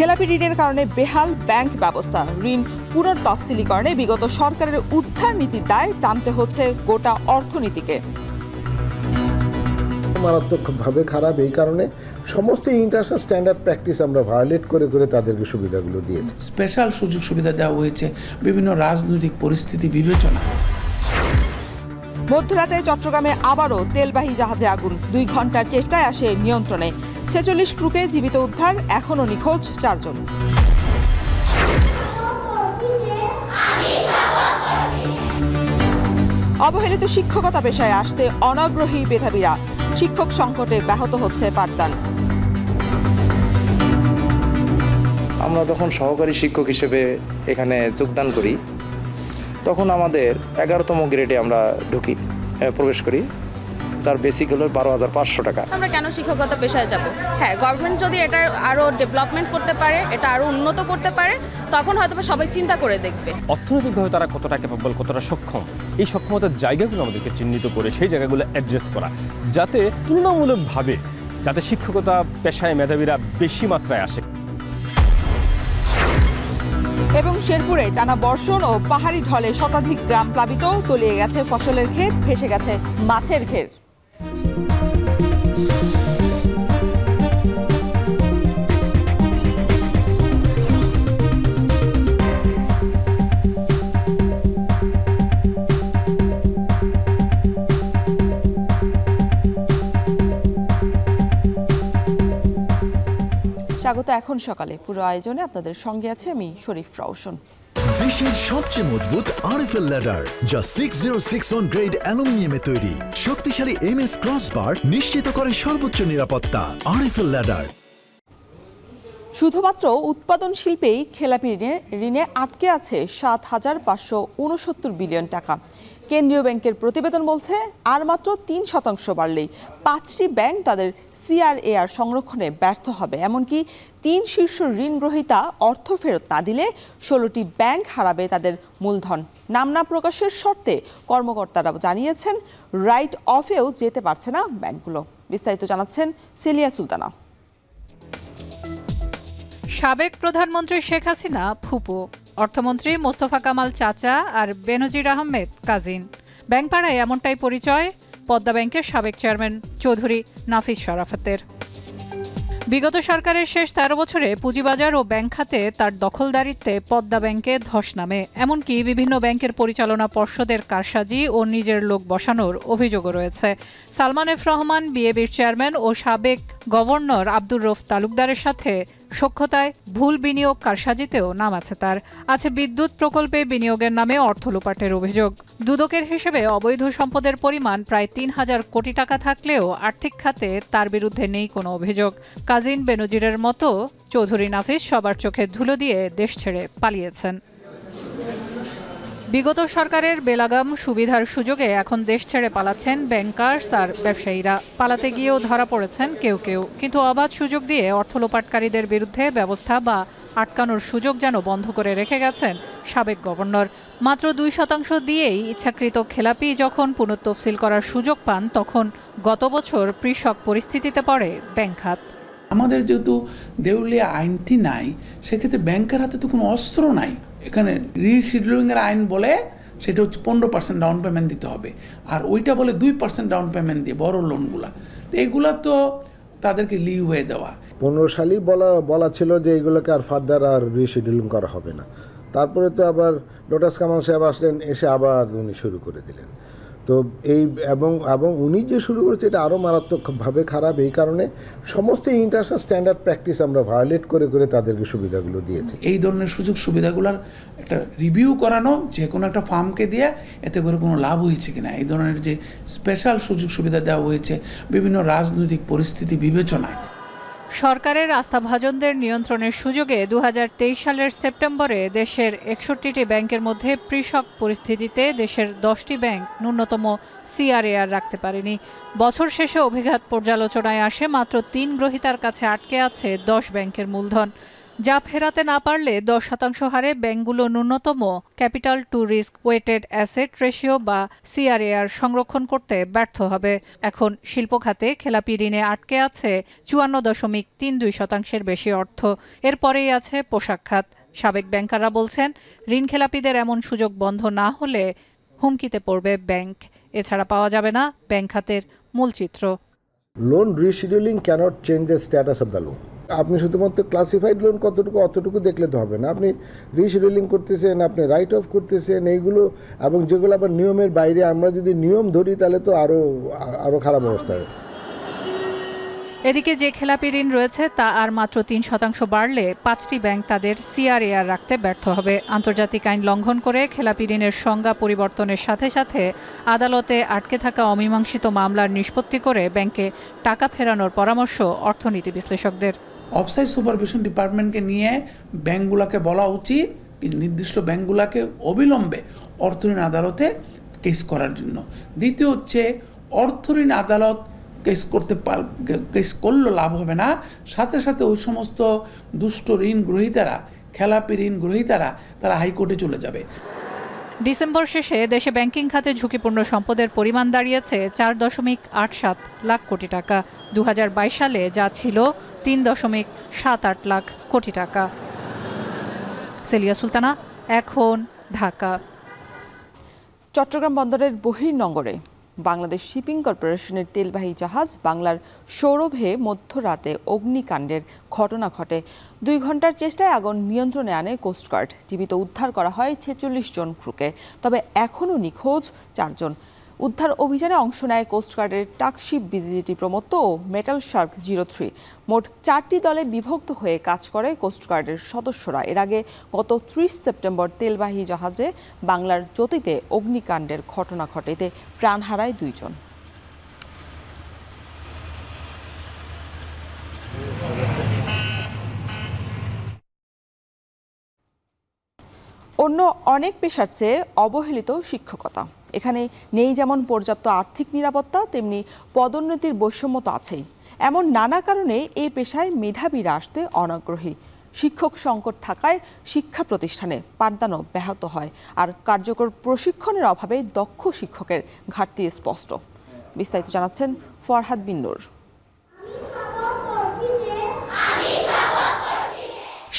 খেলাপি ঋণের কারণে বেহাল ব্যাংক ব্যবস্থা, ঋণ পুনর্তফসিলীকরণে বিগত সরকারের উদ্ধার নীতির দায় টানতে হচ্ছে গোটা অর্থনীতিকে। মারাত্মকভাবে খারাপ, এই কারণে সমস্ত ইন্টারন্যাশনাল স্ট্যান্ডার্ড প্র্যাকটিস আমরা ভায়োলেট করে করে তাদেরকে সুবিধাগুলো দিয়েছি। স্পেশাল সুযোগ সুবিধা দেওয়া হয়েছে বিভিন্ন রাজনৈতিক পরিস্থিতি বিবেচনা। মধ্যরাতে চট্টগ্রামে আবারও তেলবাহী জাহাজে আগুন, 2 ঘন্টার চেষ্টায় আসে নিয়ন্ত্রণে। 46 ক্রুকে জীবিত উদ্ধার, এখনও নিখোঁজ 4 জন। অবহেলিত শিক্ষকতা পেশায় আসতে অনাগ্রহী মেধাবীরা, শিক্ষক সংকটে ব্যাহত হচ্ছে পাঠদান। আমরা যখন সহকারী শিক্ষক হিসেবে এখানে যোগদান করি তখন আমাদের 11তম গ্রেডে আমরা প্রবেশ করি, যার বেসিক হলো 12,500 টাকা। আমরা কেন শিক্ষকতা পেশায় যাব? হ্যাঁ, গভর্নমেন্ট যদি এটা আরও ডেভেলপমেন্ট করতে পারে, এটা আরও উন্নত করতে পারে, তখন হয়তো সবাই চিন্তা করে দেখবে অর্থনৈতিকভাবে তারা কতটা ক্যাপাবল, কতটা সক্ষম, এই সক্ষমতার জায়গাগুলো আমাদেরকে চিহ্নিত করে সেই জায়গাগুলো অ্যাড্রেস করা, যাতে তুলনামূলকভাবে যাতে শিক্ষকতা পেশায় মেধাবীরা বেশি মাত্রায় আসে। এবং শেরপুরে টানা বর্ষণ ও পাহাড়ি ঢলে শতাধিক গ্রাম প্লাবিত, তলিয়ে গেছে ফসলের ক্ষেত, ভেসে গেছে মাছের ঘের। স্বাগত এখন সকালে, পুরো আয়োজনে আপনাদের সঙ্গে আছে আমি শরীফ রওশন। বিশ্বের সবচেয়ে মজবুত আরএফএল ল্যাডার, যা 6061 গ্রেড অ্যালুমিনিয়ামে তৈরি। শক্তিশালী এমএস ক্রসবার নিশ্চিত করে সর্বোচ্চ নিরাপত্তা। RFL ladder. শুধুমাত্র উৎপাদন শিল্পেই খেলাপি ঋণে আটকে আছে 7,569 বিলিয়ন টাকা। কেন্দ্রীয় ব্যাংকের প্রতিবেদন বলছে আর মাত্র 3% বাড়লেই 5টি ব্যাংক তাদের সিআরএআর সংরক্ষণে ব্যর্থ হবে। এমনকি 3 শীর্ষ ঋণ গ্রহীতা অর্থ ফেরত না দিলে 16টি ব্যাংক হারাবে তাদের মূলধন। নাম না প্রকাশের শর্তে কর্মকর্তারা জানিয়েছেন রাইট অফেও যেতে পারছে না ব্যাংকগুলো। বিস্তারিত জানাচ্ছেন সেলিয়া সুলতানা। সাবেক প্রধানমন্ত্রী শেখ হাসিনা ফুপু, অর্থমন্ত্রী মোস্তফা কামাল চাচা আর বেনজির আহমেদ কাজিন। ব্যাংকপাড়ায় এমনটাই পরিচয় পদ্মা ব্যাংকের সাবেক চেয়ারম্যান চৌধুরী নাফিস শরাফতের। বিগত সরকারের শেষ 13 বছরে পুঁজিবাজার ও ব্যাংক খাতে তার দখলদারিত্বে পদ্মা ব্যাংকে ধস নামে। এমনকি বিভিন্ন ব্যাংকের পরিচালনা পর্ষদের কারসাজি ও নিজের লোক বসানোর অভিযোগও রয়েছে। সালমান এফ রহমান বিএবির চেয়ারম্যান ও সাবেক গভর্নর আব্দুর রউফ তালুকদারের সাথে সখ্যতায় ভুল বিনিয়োগ কারসাজিতেও নাম আছে তার। আছে বিদ্যুৎ প্রকল্পে বিনিয়োগের নামে অর্থ লোপাটের অভিযোগ। দুদকের হিসেবে অবৈধ সম্পদের পরিমাণ প্রায় 3,000 কোটি টাকা থাকলেও আর্থিক খাতে তার বিরুদ্ধে নেই কোনো অভিযোগ। কাজিন বেনজিরের মতো চৌধুরী নাফিস সবার চোখে ধুলো দিয়ে দেশ ছেড়ে পালিয়েছেন। বিগত সরকারের বেলাগাম সুবিধার সুযোগে এখন দেশ ছেড়ে পালাচ্ছেন ব্যাংকার্স আর ব্যবসায়ীরা। পালাতে গিয়েও ধরা পড়েছেন কেউ কেউ। কিন্তু অবাধ সুযোগ দিয়ে অর্থ লোপাটকারীদের বিরুদ্ধে ব্যবস্থা বা আটকানোর সুযোগ যেন বন্ধ করে রেখে গেছেন সাবেক গভর্নর। মাত্র 2% দিয়েই ইচ্ছাকৃত খেলাপি যখন পুনঃতফসিল করার সুযোগ পান, তখন গত বছর পৃষক পরিস্থিতিতে পড়ে ব্যাংক খাত। আমাদের যেহেতু দেউলিয়া আইনটি নাই, সেক্ষেত্রে ব্যাংকের হাতে তো কোনো অস্ত্র নাই। এখানে রিশিডিউলিংয়ের আইন বলে সেটা হচ্ছে 15% ডাউন পেমেন্ট দিতে হবে, আর ওইটা বলে 2% ডাউন পেমেন্ট দিয়ে বড় লোনগুলা। তো এগুলা তো তাদেরকে লিওয়ে দেওয়া। 15 সালেই বলা ছিল যে এইগুলোকে আর ফার্দার আর রিশিডিউলিং করা হবে না। তারপরে তো আবার লোটাস কামাল সাহেব আসলেন, এসে আবার উনি শুরু করে দিলেন। তো এই এবং উনি যে শুরু করেছে এটা আরও মারাত্মকভাবে খারাপ, এই কারণে সমস্ত ইন্টারন্যাশনাল স্ট্যান্ডার্ড প্র্যাকটিস আমরা ভায়োলেট করে করে তাদেরকে সুবিধাগুলো দিয়েছি। এই ধরনের সুযোগ সুবিধাগুলোর একটা রিভিউ করানো, যে কোনো একটা ফার্মকে দিয়ে এতে করে কোনো লাভ হয়েছে কিনা, এই ধরনের যে স্পেশাল সুযোগ সুবিধা দেওয়া হয়েছে বিভিন্ন রাজনৈতিক পরিস্থিতি বিবেচনায়। সরকারের আস্থাভাজনদের নিয়ন্ত্রণের সুযোগে 2023 সালের সেপ্টেম্বরে দেশের 61টি ব্যাংকের মধ্যে পৃষক পরিস্থিতিতে দেশের 10টি ব্যাংক ন্যূনতম সিআরএআর রাখতে পারেনি। বছর শেষে অভিঘাত পর্যালোচনায় আসে মাত্র 3 গ্রহীতার কাছে আটকে আছে 10 ব্যাংকের মূলধন। যা ফেরাতে না পারলে 10% হারে ব্যাংকগুলো ন্যূনতম capital to risk weighted asset ratio বা সিআরএআর সংরক্ষণ করতে ব্যর্থ হবে। এখন শিল্প খাতে খেলাপি ঋণে আটকে আছে 54.32% বেশি অর্থ। এরপরেই আছে পোশাক খাত। সাবেক ব্যাংকাররা বলছেন, ঋণ খেলাপিদের এমন সুযোগ বন্ধ না হলে হুমকিতে পড়বে ব্যাংক। এছাড়া পাওয়া যাবে না ব্যাংক খাতের মূল চিত্র। Loan rescheduling can't change the status of the loan. আপনি শুধুমাত্র ক্লাসিফাইড লোন কতটুকু অতটুকু দেখলে তো হবে না। আপনি রিশিডিউলিং করতেছেন, আপনি রাইট অফ করতেছেন, এইগুলো এবং যেগুলো আবার নিয়মের বাইরে, আমরা যদি নিয়ম ধরি তাহলে তো আরও খারাপ অবস্থা হবে। এদিকে যে খেলাপি ঋণ রয়েছে তা আর মাত্র 3% বাড়লে 5টি ব্যাংক তাদের সিআরএআর রাখতে ব্যর্থ হবে। আন্তর্জাতিক আইন লঙ্ঘন করে খেলাপি ঋণের সংজ্ঞা পরিবর্তনের সাথে সাথে আদালতে আটকে থাকা অমীমাংসিত মামলার নিষ্পত্তি করে ব্যাংকে টাকা ফেরানোর পরামর্শ অর্থনীতি বিশ্লেষকদের। অফসাইট সুপারভিশন ডিপার্টমেন্টকে নিয়ে ব্যাংকগুলোকে বলা উচিত নির্দিষ্ট ব্যাংকগুলোকে অবিলম্বে অর্থঋণ আদালতে কেস করার জন্য। দ্বিতীয় হচ্ছে, অর্থঋণ আদালত কেস করলেও লাভ হবে না, সাথে সাথে ওই সমস্ত দুষ্ট ঋণ গ্রহীতারা, খেলাপি ঋণ গ্রহীতারা, তারা হাইকোর্টে চলে যাবে। ডিসেম্বর শেষে দেশে ব্যাংকিং খাতে ঝুঁকিপূর্ণ সম্পদের পরিমাণ দাঁড়িয়েছে 4.87 লাখ কোটি টাকা। 2022 সালে যা ছিল 3.78 লাখ কোটি টাকা। সেলিয়া সুলতানা, এখন, ঢাকা। চট্টগ্রাম বন্দরের বহির্নোঙরে বাংলাদেশ শিপিং কর্পোরেশনের তেলবাহী জাহাজ বাংলার সৌরভে মধ্যরাতে অগ্নিকাণ্ডের ঘটনা ঘটে। 2 ঘন্টার চেষ্টায় আগুন নিয়ন্ত্রণে আনে কোস্টগার্ড। জীবিত উদ্ধার করা হয় 46 জন ক্রুকে, তবে এখনও নিখোঁজ 4 জন। উদ্ধার অভিযানে অংশ নেয় কোস্টগার্ডের টাকশিপ বিজিটি প্রমত্ত ও মেটাল শার্ক 03। মোট 4টি দলে বিভক্ত হয়ে কাজ করে কোস্টগার্ডের সদস্যরা। এর আগে গত 30 সেপ্টেম্বর তেলবাহী জাহাজে বাংলার জ্যোতিতে অগ্নিকাণ্ডের ঘটনা ঘটে, এতে প্রাণ হারায় 2 জন। অন্য অনেক পেশার চেয়ে অবহেলিত শিক্ষকতা। এখানে নেই যেমন পর্যাপ্ত আর্থিক নিরাপত্তা, তেমনি পদোন্নতির বৈষম্য তো আছেই। এমন নানা কারণে এই পেশায় মেধাবীরা আসতে অনাগ্রহী। শিক্ষক সংকট থাকায় শিক্ষা প্রতিষ্ঠানে পাঠদানও ব্যাহত হয়, আর কার্যকর প্রশিক্ষণের অভাবে দক্ষ শিক্ষকের ঘাটতি স্পষ্ট। বিস্তারিত জানাচ্ছেন ফরহাদ বিন নূর।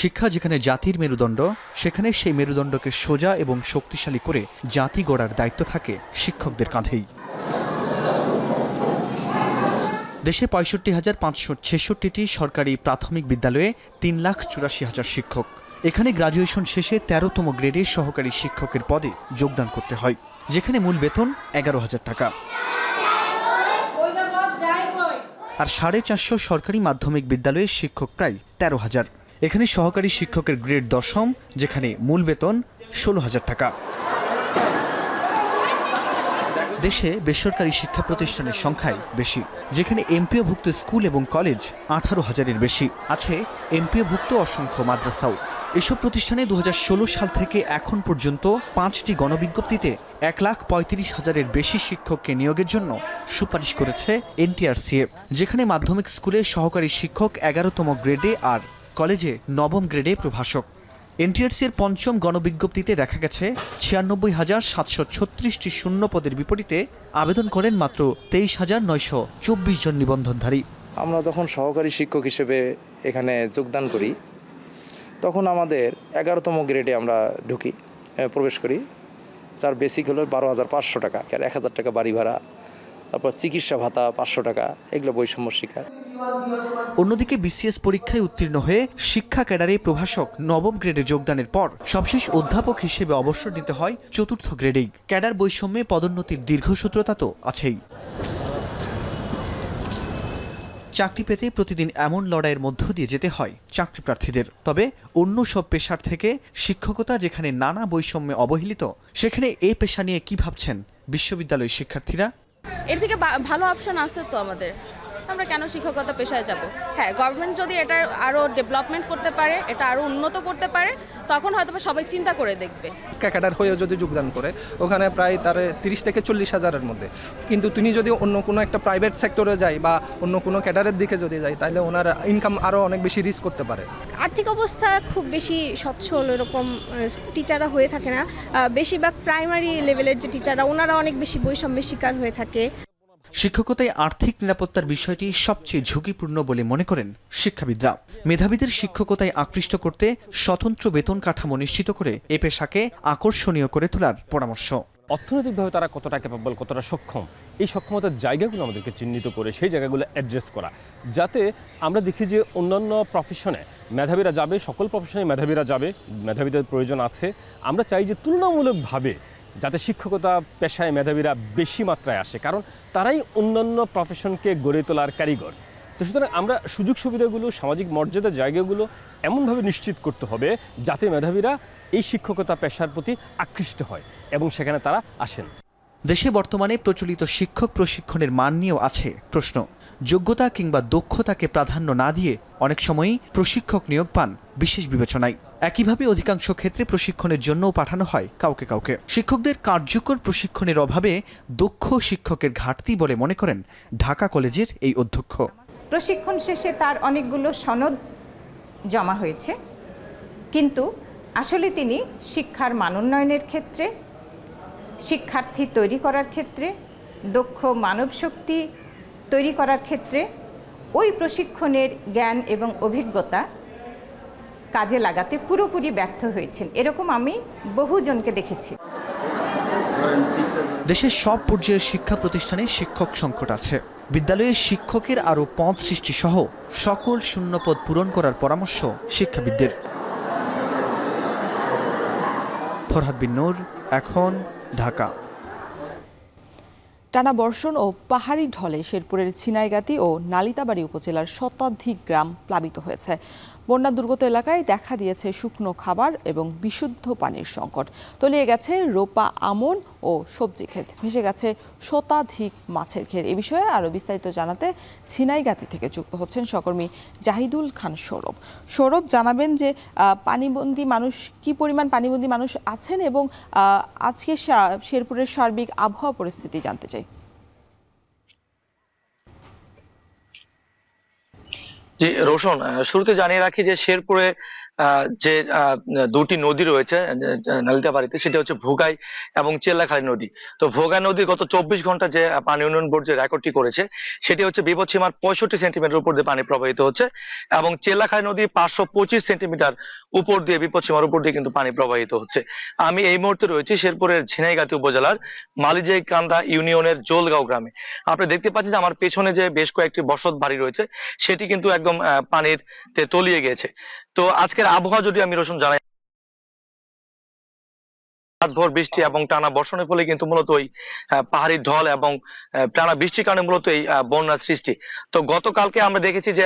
শিক্ষা যেখানে জাতির মেরুদণ্ড, সেখানে সেই মেরুদণ্ডকে সোজা এবং শক্তিশালী করে জাতি গড়ার দায়িত্ব থাকে শিক্ষকদের কাঁধেই। দেশে 65,566টি সরকারি প্রাথমিক বিদ্যালয়ে 3,84,000 শিক্ষক। এখানে গ্রাজুয়েশন শেষে 13তম গ্রেডে সহকারী শিক্ষকের পদে যোগদান করতে হয়, যেখানে মূল বেতন 11,000 টাকা। আর 450 সরকারি মাধ্যমিক বিদ্যালয়ের শিক্ষক প্রায় 13,000। এখানে সহকারী শিক্ষকের গ্রেড 10ম, যেখানে মূল বেতন 16,000 টাকা। দেশে বেসরকারি শিক্ষা প্রতিষ্ঠানের সংখ্যাই বেশি, যেখানে এমপিওভুক্ত স্কুল এবং কলেজ 18,000-এর বেশি। আছে এমপিওভুক্ত অসংখ্য মাদ্রাসাও। এসব প্রতিষ্ঠানে 2016 সাল থেকে এখন পর্যন্ত 5টি গণবিজ্ঞপ্তিতে 1,35,000-এর বেশি শিক্ষককে নিয়োগের জন্য সুপারিশ করেছে এনটিআরসিএ, যেখানে মাধ্যমিক স্কুলে সহকারী শিক্ষক 11তম গ্রেডে আর কলেজে 9ম গ্রেডে প্রভাষক। এনটিআরসির 5ম গণবিজ্ঞপ্তিতে দেখা গেছে 96,736টি শূন্য পদের বিপরীতে আবেদন করেন মাত্র 23,924 জন নিবন্ধনধারী। আমরা যখন সহকারী শিক্ষক হিসেবে এখানে যোগদান করি, তখন আমাদের 11তম গ্রেডে আমরা প্রবেশ করি, যার বেসিক হলো 12,500 টাকা, আর 1,000 টাকা বাড়ি ভাড়া, তারপর চিকিৎসা ভাতা 500 টাকা, এগুলো বৈষম্য শিকার। অন্যদিকে বিসিএস পরীক্ষায় উত্তীর্ণ হয়ে শিক্ষা ক্যাডারে প্রভাষক 9ম গ্রেডে যোগদানের পর সবশেষ অধ্যাপক হিসেবে অবসর নিতে হয় 4র্থ গ্রেডেই। ক্যাডার বৈষম্যে পদোন্নতির দীর্ঘসূত্রতা তো আছেই। চাকরি পেতে প্রতিদিন এমন লড়াইয়ের মধ্য দিয়ে যেতে হয় চাকরি প্রার্থীদের। তবে অন্য সব পেশার থেকে শিক্ষকতা যেখানে নানা বৈষম্যে অবহেলিত, সেখানে এই পেশা নিয়ে কি ভাবছেন বিশ্ববিদ্যালয়ের শিক্ষার্থীরা? এর থেকে ভালো অপশন আছে তো আমাদের, আমরা কেন শিক্ষকতা পেশায় যাব? হ্যাঁ, গভর্নমেন্ট যদি এটা আরও ডেভেলপমেন্ট করতে পারে, এটা আরও উন্নত করতে পারে, তখন হয়তো সবাই চিন্তা করে দেখবে। ক্যাডার হয়েও যদি যোগদান করে ওখানে প্রায় তার 30 থেকে 40 হাজারের মধ্যে, কিন্তু তিনি যদি অন্য কোনো একটা প্রাইভেট সেক্টরে যায় বা অন্য কোনো ক্যাডারের দিকে যদি যায় তাহলে ওনার ইনকাম আরও অনেক বেশি রিস্ক করতে পারে। আর্থিক অবস্থা খুব বেশি সচ্ছল এরকম টিচাররা হয়ে থাকে না। বেশিরভাগ প্রাইমারি লেভেলের যে টিচাররা ওনারা অনেক বেশি বৈষম্যের শিকার হয়ে থাকে। শিক্ষকতায় আর্থিক নিরাপত্তার বিষয়টি সবচেয়ে ঝুঁকিপূর্ণ বলে মনে করেন শিক্ষাবিদরা। মেধাবীদের শিক্ষকতায় আকৃষ্ট করতে স্বতন্ত্র বেতন কাঠামো নিশ্চিত করে এ পেশাকে আকর্ষণীয় করে তোলার পরামর্শ। অর্থনৈতিকভাবে তারা কতটা ক্যাপাবল, কতটা সক্ষম, এই সক্ষমতার জায়গাগুলো আমাদেরকে চিহ্নিত করে সেই জায়গাগুলো অ্যাড্রেস করা, যাতে আমরা দেখি যে অন্যান্য প্রফেশনে মেধাবীরা যাবে, সকল প্রফেশনে মেধাবীরা যাবে, মেধাবীদের প্রয়োজন আছে। আমরা চাই যে তুলনামূলকভাবে যাতে শিক্ষকতা পেশায় মেধাবীরা বেশি মাত্রায় আসে, কারণ তারাই অন্যান্য প্রফেশনকে গড়ে তোলার কারিগর। তো সুতরাং আমরা সুযোগ সুবিধাগুলো, সামাজিক মর্যাদার জায়গাগুলো এমনভাবে নিশ্চিত করতে হবে যাতে মেধাবীরা এই শিক্ষকতা পেশার প্রতি আকৃষ্ট হয় এবং সেখানে তারা আসেন। দেশে বর্তমানে প্রচলিত শিক্ষক প্রশিক্ষণের মান নিয়েও আছে প্রশ্ন। যোগ্যতা কিংবা দক্ষতাকে প্রাধান্য না দিয়ে অনেক সময়ই প্রশিক্ষক নিয়োগ পান বিশেষ বিবেচনায়। একইভাবে অধিকাংশ ক্ষেত্রে প্রশিক্ষণের জন্যও পাঠানো হয় কাউকে কাউকে। শিক্ষকদের কার্যকর প্রশিক্ষণের অভাবে দক্ষ শিক্ষকের ঘাটতি বলে মনে করেন ঢাকা কলেজের এই অধ্যক্ষ। প্রশিক্ষণ শেষে তার অনেকগুলো সনদ জমা হয়েছে, কিন্তু আসলে তিনি শিক্ষার মান উন্নয়নের ক্ষেত্রে, শিক্ষার্থী তৈরি করার ক্ষেত্রে, দক্ষ মানব শক্তি তৈরি করার ক্ষেত্রে ওই প্রশিক্ষণের জ্ঞান এবং অভিজ্ঞতা কাজে লাগাতে পুরোপুরি ব্যর্থ হয়েছেন। এরকম আমি বহুজনকে দেখেছি। দেশের সব পর্যায়ের শিক্ষা প্রতিষ্ঠানে শিক্ষক সংকট আছে। বিদ্যালয়ে শিক্ষকের আরও পদ সৃষ্টি সহ সকল শূন্যপদ পূরণ করার পরামর্শ শিক্ষাবিদদের। ফরহাদ বিন নূর, এখন, ঢাকা। টানা বর্ষণ ও পাহাড়ি ঢলে শেরপুরের ছিনাইগাতি ও নালিতাবাড়ী উপজেলার শতাধিক গ্রাম প্লাবিত হয়েছে। বন্যা দুর্গত এলাকায় দেখা দিয়েছে শুকনো খাবার এবং বিশুদ্ধ পানির সংকট। তলিয়ে গেছে রোপা আমন ও সবজি ক্ষেত, ভেসে গেছে শতাধিক মাছের ঘের। এ বিষয়ে আরও বিস্তারিত জানাতে ছিনাইগাতি থেকে যুক্ত হচ্ছেন সহকর্মী জাহিদুল খান সৌরভ। সৌরভ, জানাবেন যে পানিবন্দী মানুষ, কি পরিমাণ পানিবন্দী মানুষ আছেন এবং আজকে শেরপুরের সার্বিক আবহাওয়া পরিস্থিতি জানতে চাই। জি রোশন, শুরুতে জানিয়ে রাখি যে শেরপুরে যে দুটি নদী রয়েছে নালিতাবাড়িতে, সেটা হচ্ছে ভোগাই এবং চেল্লাখালী নদী। তো ভোগাই নদী গত 24 ঘন্টা যে পানি উন্নয়ন বোর্ড যে রেকর্ডটি করেছে সেটি হচ্ছে বিপদসীমার 65 সেন্টিমিটার উপর দিয়ে পানি প্রবাহিত হচ্ছে, এবং চেল্লাখালী নদী 525 সেন্টিমিটার উপর দিয়ে বিপদসীমার উপর দিয়ে কিন্তু পানি প্রবাহিত হচ্ছে। আমি এই মুহূর্তে রয়েছি শেরপুরের ঝিনাইগাতি উপজেলার মালিজাইকান্দা ইউনিয়নের জোলগাঁও গ্রামে। আপনি দেখতে পাচ্ছেন যে আমার পেছনে যে বেশ কয়েকটি বসত বাড়ি রয়েছে সেটি কিন্তু একদম পানির তলিয়ে গেছে। তো আজকের আবহাওয়া যদি আমি রোশন জানাই, রাতভর বৃষ্টি এবং টানা বর্ষণের ফলে কিন্তু মূলত ওই পাহাড়ি ঢল এবং টানা বৃষ্টির কারণে মূলত এই বন্যার সৃষ্টি। তো গতকালকে আমরা দেখেছি যে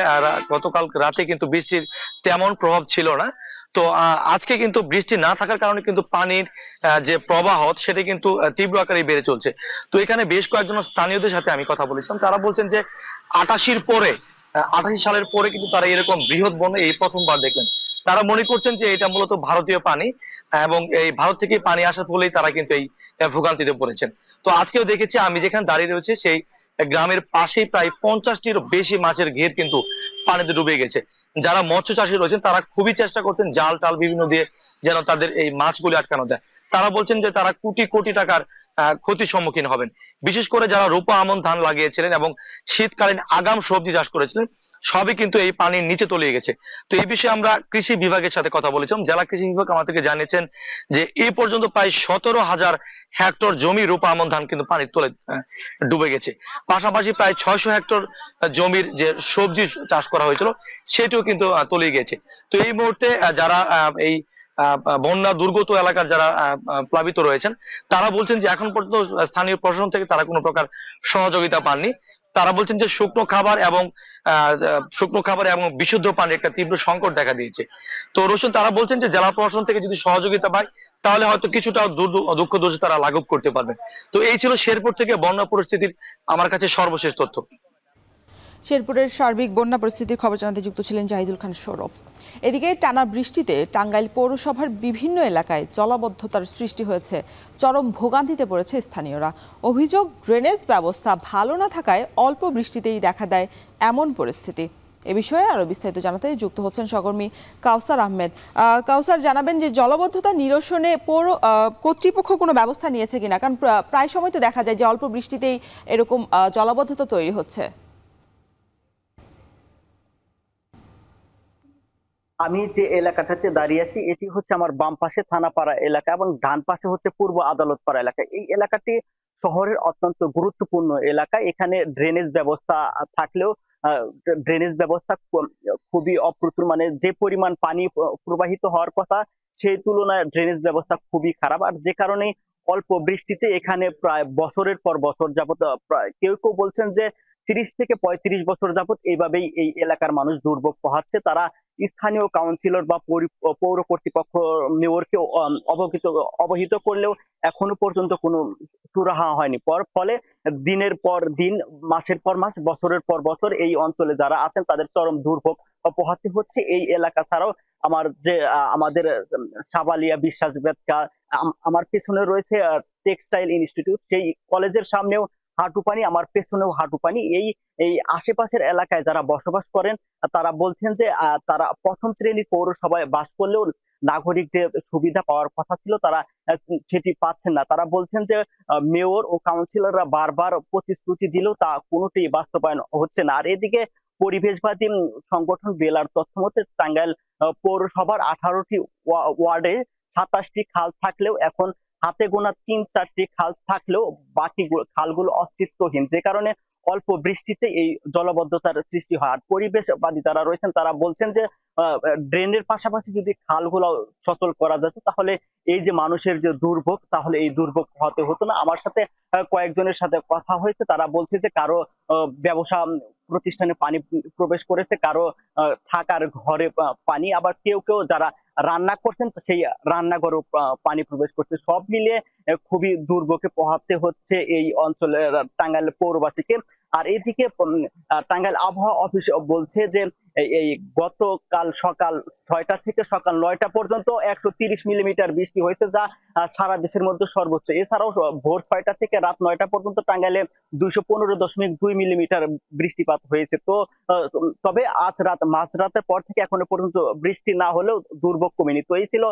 গতকাল রাতে কিন্তু বৃষ্টির তেমন প্রভাব ছিল না। তো আজকে কিন্তু বৃষ্টি না থাকার কারণে কিন্তু পানির যে প্রবাহ সেটা কিন্তু তীব্র আকারে বেড়ে চলছে। তো এখানে বেশ কয়েকজন স্থানীয়দের সাথে আমি কথা বলেছিলাম, তারা বলছেন যে 88 সালের পরে কিন্তু তারা এরকম বৃহৎ বন্যা এই প্রথমবার দেখলেন। তারা মনে করছেন যে এটা মূলত ভারতীয় পানি এবং এই ভারত থেকে পানি আসার ফলেই তারা কিন্তু এই ভোগান্তিতে পড়েছেন। তো আজকেও দেখেছি আমি যেখানে দাঁড়িয়ে রয়েছে সেই গ্রামের পাশেই প্রায় 50টির বেশি মাছের ঘের কিন্তু পানিতে ডুবে গেছে। যারা মৎস্য চাষী রয়েছেন তারা খুবই চেষ্টা করছেন জাল টাল বিভিন্ন দিয়ে যেন তাদের এই মাছগুলি আটকানো যায়। তারা বলছেন যে তারা কোটি কোটি টাকার ক্ষতির সম্মুখীন হবেন। বিশেষ করে যারা রোপা আমন ধান লাগিয়েছিলেন এবং শীতকালীন আগাম সবজি চাষ করেছিলেন সবই কিন্তু এই পানির নিচে তলিয়ে গেছে। তো এই বিষয়ে আমরা কৃষি বিভাগের সাথে কথা বলেছিলাম। জেলা কৃষি বিভাগ আমাদেরকে জানিয়েছেন যে এই পর্যন্ত প্রায় 17,000 হেক্টর জমি রোপা আমন ধান কিন্তু পানির তলে ডুবে গেছে। পাশাপাশি প্রায় 600 হেক্টর জমির যে সবজি চাষ করা হয়েছিল সেটিও কিন্তু তলিয়ে গেছে। তো এই মুহূর্তে যারা এই বন্যা দুর্গত এলাকার যারা প্লাবিত রয়েছেন তারা বলছেন যে এখন পর্যন্ত স্থানীয় প্রশাসন থেকে তারা কোনো প্রকার সহযোগিতা পাননি। তারা বলছেন যে শুকনো খাবার এবং বিশুদ্ধ পানির একটা তীব্র সংকট দেখা দিয়েছে। তো রোশন, তারা বলছেন যে জেলা প্রশাসন থেকে যদি সহযোগিতা পায় তাহলে হয়তো কিছুটা দুঃখ দুর্দশা তারা লাঘব করতে পারবে। তো এই ছিল শেরপুর থেকে বন্যা পরিস্থিতির আমার কাছে সর্বশেষ তথ্য। শেরপুরের সার্বিক বন্যা পরিস্থিতির খবর জানাতে যুক্ত ছিলেন জাহিদুল খান সৌরভ। এদিকে টানা বৃষ্টিতে টাঙ্গাইল পৌরসভার বিভিন্ন এলাকায় জলাবদ্ধতার সৃষ্টি হয়েছে, চরম ভোগান্তিতে পড়েছে স্থানীয়রা। অভিযোগ, ড্রেনেজ ব্যবস্থা ভালো না থাকায় অল্প বৃষ্টিতেই দেখা দেয় এমন পরিস্থিতি। এ বিষয়ে আরো বিস্তারিত জানাতে যুক্ত হচ্ছেন সহকর্মী কাউসার আহমেদ। কাউসার, জানাবেন যে জলাবদ্ধতা নিরসনে পৌর কর্তৃপক্ষ কোনো ব্যবস্থা নিয়েছে কিনা, কারণ প্রায় সময় তো দেখা যায় যে অল্প বৃষ্টিতেই এরকম জলাবদ্ধতা তৈরি হচ্ছে। আমি যে এলাকাটাতে দাঁড়িয়ে আছি এটি হচ্ছে আমার বাম পাশে থানাপাড়া এলাকা এবং ডান পাশে হচ্ছে পূর্ব আদালতপাড়া এলাকা। এই এলাকাটি শহরের অত্যন্ত গুরুত্বপূর্ণ এলাকা। এখানে ড্রেনেজ ব্যবস্থা থাকলেও ড্রেনেজ ব্যবস্থা খুবই অপ্রতুল, মানে যে পরিমাণ পানি প্রবাহিত হওয়ার কথা সেই তুলনায় ড্রেনেজ ব্যবস্থা খুবই খারাপ, আর যে কারণে অল্প বৃষ্টিতে এখানে প্রায় বছরের পর বছর যাবত, কেউ কেউ বলছেন যে 30 থেকে 35 বছর যাবত এইভাবেই এই এলাকার মানুষ দুর্ভোগ পোহাচ্ছে। তারা স্থানীয় কাউন্সিলর বা পৌর কর্তৃপক্ষ মেয়রকে অবহিত করলেও এখনো পর্যন্ত কোনো সুরাহা হয়নি। ফলে দিনের পর দিন, মাসের পর মাস, বছরের পর বছর এই অঞ্চলে যারা আছেন তাদের চরম দুর্ভোগ পোহাতে হচ্ছে। এই এলাকা ছাড়াও আমাদের সাবালিয়া বিশ্বাস বেদকা, আমার পেছনে রয়েছে টেক্সটাইল ইনস্টিটিউট, সেই কলেজের সামনেও হাঁটু পানি, আমার পেছনেও হাঁটু পানি। এই আশেপাশের এলাকায় যারা বসবাস করেন তারা বলছেন যে তারা প্রথম শ্রেণীর পৌরসভায় বাস করলেও নাগরিক যে সুবিধা পাওয়ার কথা ছিল তারা সেটি পাচ্ছেন না। তারা বলছেন যে মেয়র ও কাউন্সিলররা বারবার প্রতিশ্রুতি দিলেও তা কোনোটিই বাস্তবায়ন হচ্ছে না। আর এদিকে পরিবেশবাদী সংগঠন বেলার তথ্য মতে টাঙ্গাইল পৌরসভার 18টি ওয়ার্ডে 27টি খাল থাকলেও এখন হাতে গোনা 3-4টি খাল থাকলেও বাকি খালগুলো অস্তিত্বহীন, যে কারণে অল্প বৃষ্টিতে এই জলাবদ্ধতার সৃষ্টি হয়। আর পরিবেশবাদী যারা রয়েছেন তারা বলছেন যে ড্রেনের পাশাপাশি যদি খালগুলো সচল করা যেত তাহলে এই যে মানুষের যে দুর্ভোগ, তাহলে এই দুর্ভোগ হতে হতো না। আমার সাথে কয়েকজনের সাথে কথা হয়েছে, তারা বলছে যে কারো ব্যবসা প্রতিষ্ঠানে পানি প্রবেশ করেছে, কারো থাকার ঘরে পানি, আবার কেউ কেউ যারা রান্না করছেন সেই রান্নাঘরেও পানি প্রবেশ করছে। সব মিলিয়ে খুবই দুর্ভোগে পোহাতে হচ্ছে এই অঞ্চলের টাঙ্গাইল পৌরবাসীকে। আর এদিকে টাঙ্গাইল আবহাওয়া অফিস বলছে যে এই গতকাল সকাল 6টা থেকে সকাল 9টা পর্যন্ত 130 মিলিমিটার বৃষ্টি হয়েছে, যা সারা দেশের মধ্যে সর্বোচ্চ। এছাড়াও ভোর 6টা থেকে রাত 9টা পর্যন্ত টাঙ্গাইলে 215.2 মিলিমিটার বৃষ্টিপাত হয়েছে। তবে আজ মাঝরাতের পর থেকে এখনো পর্যন্ত বৃষ্টি না হলেও দুর্ভোগ কমেনি। তো এই ছিল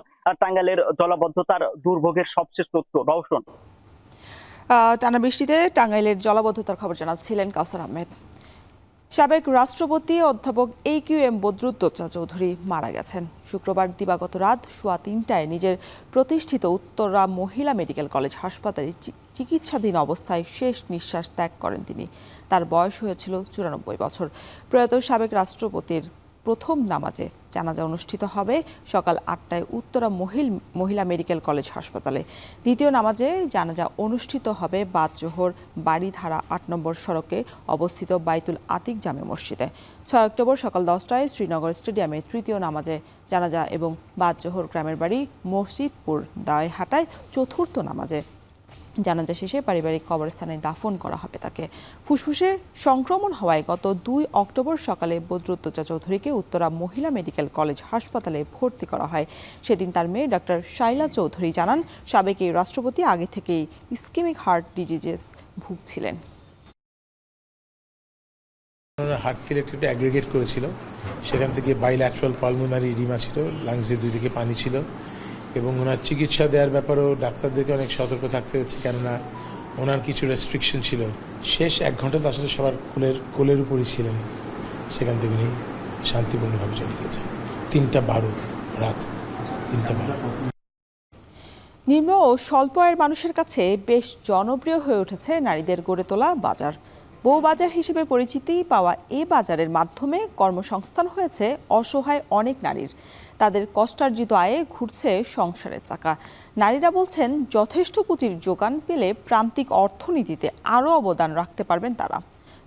টাঙ্গাইলের জলাবদ্ধতার দুর্ভোগের সবশেষ তথ্য। রওশন। টানা বৃষ্টিতে টাঙ্গাইলের জলাবদ্ধতার খবর জানাচ্ছিলেন কাউসার আহমেদ। সাবেক রাষ্ট্রপতি অধ্যাপক AQM বদরুদ্দোজা চৌধুরী মারা গেছেন। শুক্রবার দিবাগত রাত 3:15টায় নিজের প্রতিষ্ঠিত উত্তরা মহিলা মেডিকেল কলেজ হাসপাতালে চিকিৎসাধীন অবস্থায় শেষ নিঃশ্বাস ত্যাগ করেন তিনি। তার বয়স হয়েছিল 94 বছর। প্রয়াত সাবেক রাষ্ট্রপতির প্রথম নামাজে জানাজা অনুষ্ঠিত হবে সকাল 8টায় উত্তরা মহিলা মেডিকেল কলেজ হাসপাতালে। দ্বিতীয় নামাজে জানাজা অনুষ্ঠিত হবে বাদজোহর বাড়িধারা 8 নম্বর সড়কে অবস্থিত বাইতুল আতিক জামে মসজিদে। 6 অক্টোবর সকাল 10টায় শ্রীনগর স্টেডিয়ামে তৃতীয় নামাজে জানাজা এবং বাদজোহর গ্রামের বাড়ি মসজিদপুর দায়হাটায় চতুর্থ নামাজে জানাজা শেষে পারিবারিক কবরস্থানে দাফন করা হবে তাকে। ফুসফুসে সংক্রমণ হওয়ায় গত 2 অক্টোবর সকালে বদরুদ্দোজা চৌধুরীকে উত্তরা মহিলা মেডিকেল কলেজ হাসপাতালে ভর্তি করা হয়। সেদিন তার মেয়ে ডক্টর শাইলা চৌধুরী জানান, সাবেক এই রাষ্ট্রপতি আগে থেকেই ইসকেমিক হার্ট ডিজিজেস ভুগছিলেন। হার্ট ফেলিয়ার একটা অ্যাগ্রিগেট করেছিল, সেখান থেকে বাইল্যাটারাল পালমোনারি এডিমা ছিল, লাংসে 2 দিকে পানি ছিল, এবং ওনার চিকিৎসা দেওয়ার ব্যাপারেও ডাক্তারদেরকে অনেক সতর্ক থাকতে হয়েছে, কেননা ওনার কিছু রেস্ট্রিকশন ছিল। শেষ 1 ঘন্টা তো আসলে সবার কোলের উপরই ছিলেন, সেখান থেকে উনি শান্তিপূর্ণভাবে চলে গেছেন। 3:12 রাত 3:12। নিম্ন ও স্বল্প আয়ের মানুষের কাছে বেশ জনপ্রিয় হয়ে উঠেছে নারীদের গড়ে তোলা বাজার। বউ বাজার হিসেবে পরিচিতি পাওয়া এ বাজারের মাধ্যমে কর্মসংস্থান হয়েছে অসহায় অনেক নারীর। তাদের কষ্টার্জিত আয়ে ঘুরছে সংসারের চাকা। নারীরা বলছেন, যথেষ্ট পুঁজির যোগান পেলে প্রান্তিক অর্থনীতিতে আরও অবদান রাখতে পারবেন তারা।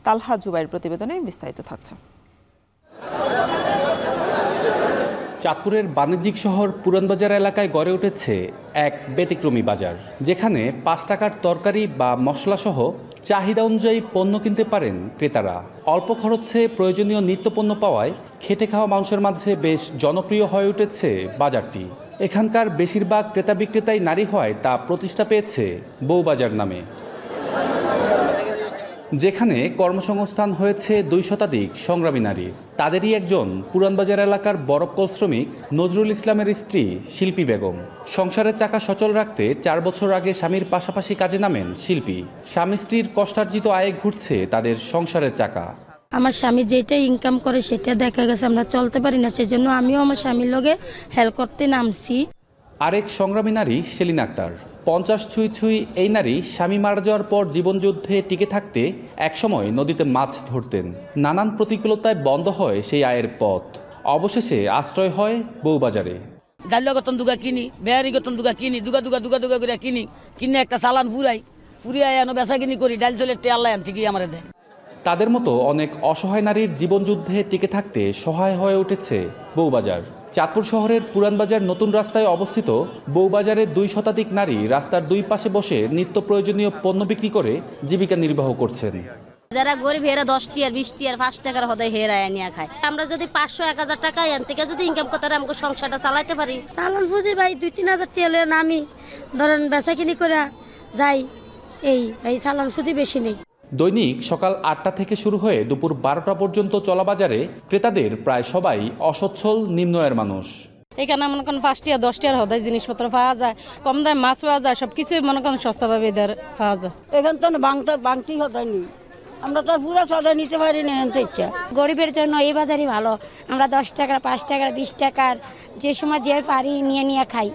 তালহা জুবাইর প্রতিবেদনে বিস্তারিত থাকছে। চাঁদপুরের বাণিজ্যিক শহর পুরানবাজার এলাকায় গড়ে উঠেছে এক ব্যতিক্রমী বাজার, যেখানে 5 টাকার তরকারি বা মশলাসহ চাহিদা অনুযায়ী পণ্য কিনতে পারেন ক্রেতারা। অল্প খরচে প্রয়োজনীয় নিত্যপণ্য পাওয়ায় খেটে খাওয়া মানুষের মাঝে বেশ জনপ্রিয় হয়ে উঠেছে বাজারটি। এখানকার বেশিরভাগ ক্রেতা বিক্রেতাই নারী হওয়ায় তা প্রতিষ্ঠা পেয়েছে বউবাজার নামে, যেখানে কর্মসংস্থান হয়েছে 2 শতাধিক সংগ্রামী নারীর। তাদেরই একজন পুরানবাজার এলাকার বরফকল শ্রমিক নজরুল ইসলামের স্ত্রী শিল্পী বেগম। সংসারের চাকা সচল রাখতে 4 বছর আগে স্বামীর পাশাপাশি কাজে নামেন শিল্পী। স্বামী স্ত্রীর কষ্টার্জিত আয়ে ঘুরছে তাদের সংসারের চাকা। আমার স্বামী যেটা ইনকাম করে সেটা দেখা গেছে আমরা চলতে পারি না, সেজন্য আমিও আমার স্বামীর লগে হেল্প করতে নামছি। আরেক সংগ্রামী নারী সেলিনা আক্তার। 50 ছুঁই এই নারী স্বামী মারা যাওয়ার পর জীবনযুদ্ধে টিকে থাকতে একসময় নদীতে মাছ ধরতেন। নানান প্রতিকূলতায় বন্ধ হয় সেই আয়ের পথ। অবশেষে আশ্রয় হয় বউবাজারে। ডালিয়া গতন দুগা কিনি, বেহারি গতন দুগা কিনি, দুগা করে কিনে একটা চালান ফুরাই এনে বেচা কিনি করি, ডাল চলের টেয়াল্লা আন ঠিকই আমার দেয়। তাদের মতো অনেক অসহায় নারীর জীবনযুদ্ধে টিকে থাকতে সহায় হয়ে উঠেছে বউবাজার। চাঁদপুর শহরের পুরানবাজার নতুন রাস্তায় অবস্থিত বউবাজারের 2 শতাধিক নারী রাস্তার 2 পাশে বসে নিত্য প্রয়োজনীয় পণ্য বিক্রি করে জীবিকা নির্বাহ করছেন। যারা গরিব হেরা 10 টিয়ার 20 টিয়ার 5 টাকার হদায় হেরা নিয়ে খায়। আমরা যদি 500-1000 টাকা এন থেকে যদি ইনকাম করতে আমাকে সংসারটা চালাতে পারি। চালান ফুজি ভাই 2-3000 টাকা হলে আমি ধরেন বেচা কিনি করে যাই, এই চালান ফুজি বেশি নেই। দৈনিক সকাল 8টা থেকে শুরু হয়ে দুপুর 12টা পর্যন্ত চলা বাজারে ক্রেতাদের প্রায় সবাই অসচ্ছল নিম্ন আয়ের মানুষ। এখানে মনে করেন 5 টিয়া 10 টিয়ার হদায় জিনিসপত্র পাওয়া যায়, কম দামে মাছ পাওয়া যায়, সবকিছু মনে করেন সস্তাভাবে এদের পাওয়া যায়। এখান তো বাংতি হদায় নেই, আমরা তো পুরো সদাই নিতে পারি না। ইচ্ছা গরিবের জন্য এই বাজারই ভালো। আমরা 10 টাকা 5 টাকা 20 টাকার যে সময় যে পারি নিয়ে খাই।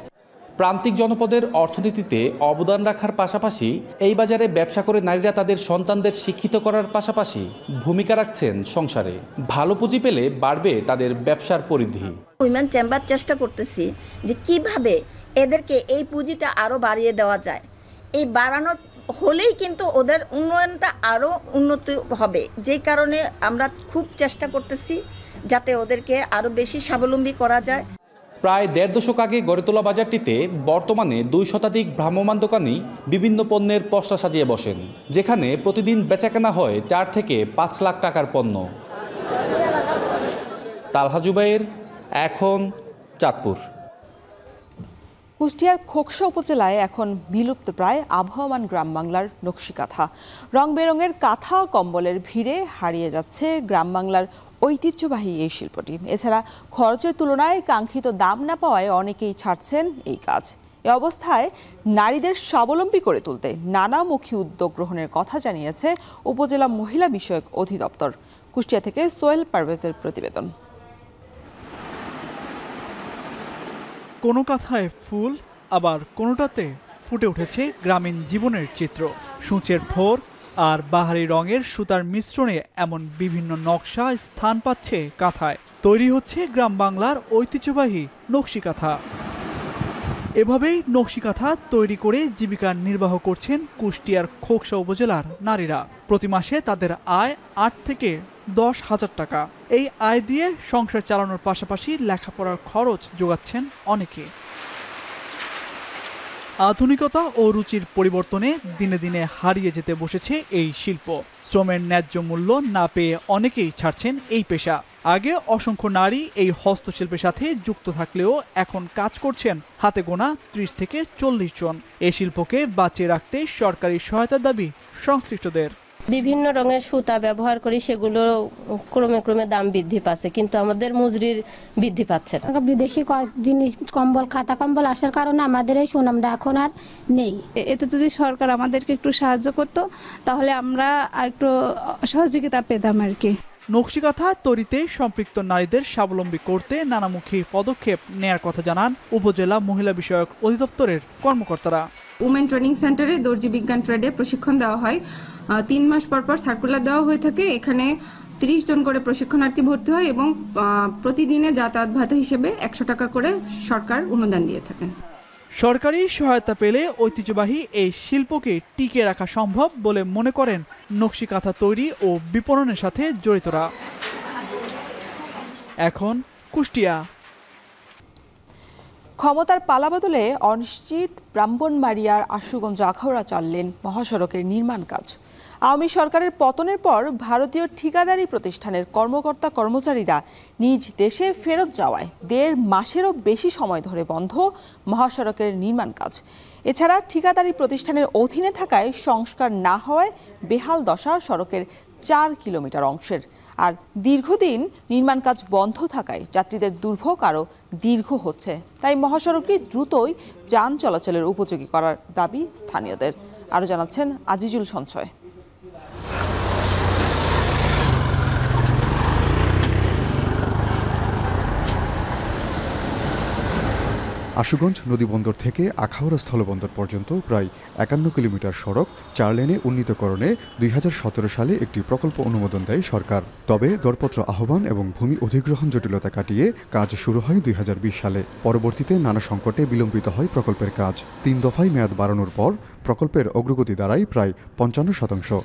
প্রান্তিক জনপদের অর্থনীতিতে অবদান রাখার পাশাপাশি এই বাজারে ব্যবসা করে নারীরা তাদের সন্তানদের শিক্ষিত করার পাশাপাশি ভূমিকা রাখছেন সংসারে। ভালো পুঁজি পেলে বাড়বে তাদের ব্যবসার পরিধি। উইমেন চেম্বার চেষ্টা করতেছি যে কিভাবে এদেরকে এই পুঁজিটা আরো বাড়িয়ে দেওয়া যায়। এই বাড়ানোর হলেই কিন্তু ওদের উন্নয়নটা আরো উন্নতি হবে, যেই কারণে আমরা খুব চেষ্টা করতেছি যাতে ওদেরকে আরো বেশি স্বাবলম্বী করা যায়। প্রায় 1.5 দশক আগে গড়ে তোলা বাজারটিতে বর্তমানে 2 শতাধিক ভ্রাম্যমাণ দোকানি বিভিন্ন পণ্যের পসরা সাজিয়ে বসেন, যেখানে প্রতিদিন বেচাকেনা হয় 4 থেকে 5 লাখ টাকার পণ্য। তালহা জুবাইর, এখন চাঁদপুর। কুষ্টিয়ার খোকসা উপজেলায় এখন বিলুপ্ত প্রায় আবহমান গ্রাম বাংলার নকশি কাঁথা। রং বেরঙের কাঁথা কম্বলের ভিড়ে হারিয়ে যাচ্ছে গ্রাম বাংলার ঐতিহ্যবাহী এই শিল্পটি। এছাড়া খরচের তুলনায় কাঙ্ক্ষিত দাম না পাওয়ায় অনেকেই ছাড়ছেন এই কাজ। এ অবস্থায় নারীদের স্বাবলম্বী করে তুলতে নানামুখী উদ্যোগ গ্রহণের কথা জানিয়েছে উপজেলা মহিলা বিষয়ক অধিদপ্তর। কুষ্টিয়া থেকে সোহেল পারভেজের প্রতিবেদন। কোনো কাঁথায় ফুল, আবার কোনোটাতে ফুটে উঠেছে গ্রামীণ জীবনের চিত্র। সূচের ভোর আর বাহারি রঙের সুতার মিশ্রণে এমন বিভিন্ন নকশা স্থান পাচ্ছে কাঁথায়। তৈরি হচ্ছে গ্রাম বাংলার ঐতিহ্যবাহী নকশি কাঁথা। এভাবেই নকশি কাঁথা তৈরি করে জীবিকা নির্বাহ করছেন কুষ্টিয়ার খোকসা উপজেলার নারীরা। প্রতি মাসে তাদের আয় 8 থেকে 10 হাজার টাকা। এই আয় দিয়ে সংসার চালানোর পাশাপাশি লেখাপড়ার খরচ যোগাচ্ছেন অনেকে। আধুনিকতা ও রুচির পরিবর্তনে দিনে দিনে হারিয়ে যেতে বসেছে এই শিল্প। শ্রমের ন্যায্য মূল্য না পেয়ে অনেকেই ছাড়ছেন এই পেশা। আগে অসংখ্য নারী এই হস্তশিল্পের সাথে যুক্ত থাকলেও এখন কাজ করছেন হাতে গোনা 30 থেকে 40 জন। এই শিল্পকে বাঁচিয়ে রাখতে সরকারি সহায়তার দাবি সংশ্লিষ্টদের। বিভিন্ন রঙের সুতা ব্যবহার করি, সেগুলো ক্রমে ক্রমে দাম বৃদ্ধি পাচ্ছে, কিন্তু আমাদের মজুরির বৃদ্ধি পাচ্ছে না। বিদেশি জিনিস কম্বল, খাতা কম্বল আসার কারণে আমাদের এই সুনামটা এখন আর নেই। এতে যদি সরকার আমাদেরকে একটু সাহায্য করতো তাহলে আমরা আর একটু সহযোগিতা পেতাম আর কি। নকশি কাঁথা তৈরিতে সম্পৃক্ত নারীদের স্বাবলম্বী করতে নানামুখী পদক্ষেপ নেয়ার কথা জানান উপজেলা মহিলা বিষয়ক অধিদপ্তরের কর্মকর্তারা। উমেন ট্রেনিং সেন্টারে দর্জি বিজ্ঞান ট্রেডে প্রশিক্ষণ দেওয়া হয়। 3 মাস পর পর সার্কুলার দেওয়া হয়ে থাকে। এখানে 30 জন করে প্রশিক্ষণার্থী ভর্তি হয় এবং প্রতিদিনে যাতায়াত ভাতা হিসেবে 100 টাকা করে সরকার অনুদান দিয়ে থাকেন। সরকারি সহায়তা পেলে ঐতিহ্যবাহী এই শিল্পকে টিকে রাখা সম্ভব বলে মনে করেন নকশি কাঁথা তৈরি ও বিপণনের সাথে জড়িতরা। এখন কুষ্টিয়া। ক্ষমতার পালাবদলে অনিশ্চিত ব্রাহ্মণবাড়িয়ার আশুগঞ্জ আখাউড়া 4 লেন মহাসড়কের নির্মাণ কাজ। আওয়ামী সরকারের পতনের পর ভারতীয় ঠিকাদারি প্রতিষ্ঠানের কর্মকর্তা কর্মচারীরা নিজ দেশে ফেরত যাওয়ায় 1.5 মাসেরও বেশি সময় ধরে বন্ধ মহাসড়কের নির্মাণ কাজ। এছাড়া ঠিকাদারি প্রতিষ্ঠানের অধীনে থাকায় সংস্কার না হওয়ায় বেহাল দশা সড়কের 4 কিলোমিটার অংশের। আর দীর্ঘদিন নির্মাণ কাজ বন্ধ থাকায় যাত্রীদের দুর্ভোগ আরও দীর্ঘ হচ্ছে। তাই মহাসড়কটি দ্রুতই যান চলাচলের উপযোগী করার দাবি স্থানীয়দের। আরও জানাচ্ছেন আজিজুল সঞ্চয়। আশুগঞ্জ নদীবন্দর থেকে আখাউড়া স্থলবন্দর পর্যন্ত প্রায় 51 কিলোমিটার সড়ক 4 লেনে উন্নীতকরণে 2017 সালে একটি প্রকল্প অনুমোদন দেয় সরকার। তবে দরপত্র আহ্বান এবং ভূমি অধিগ্রহণ জটিলতা কাটিয়ে কাজ শুরু হয় 2020 সালে। পরবর্তীতে নানা সংকটে বিলম্বিত হয় প্রকল্পের কাজ। 3 দফায় মেয়াদ বাড়ানোর পর প্রকল্পের অগ্রগতি দাঁড়ায় প্রায় 55%।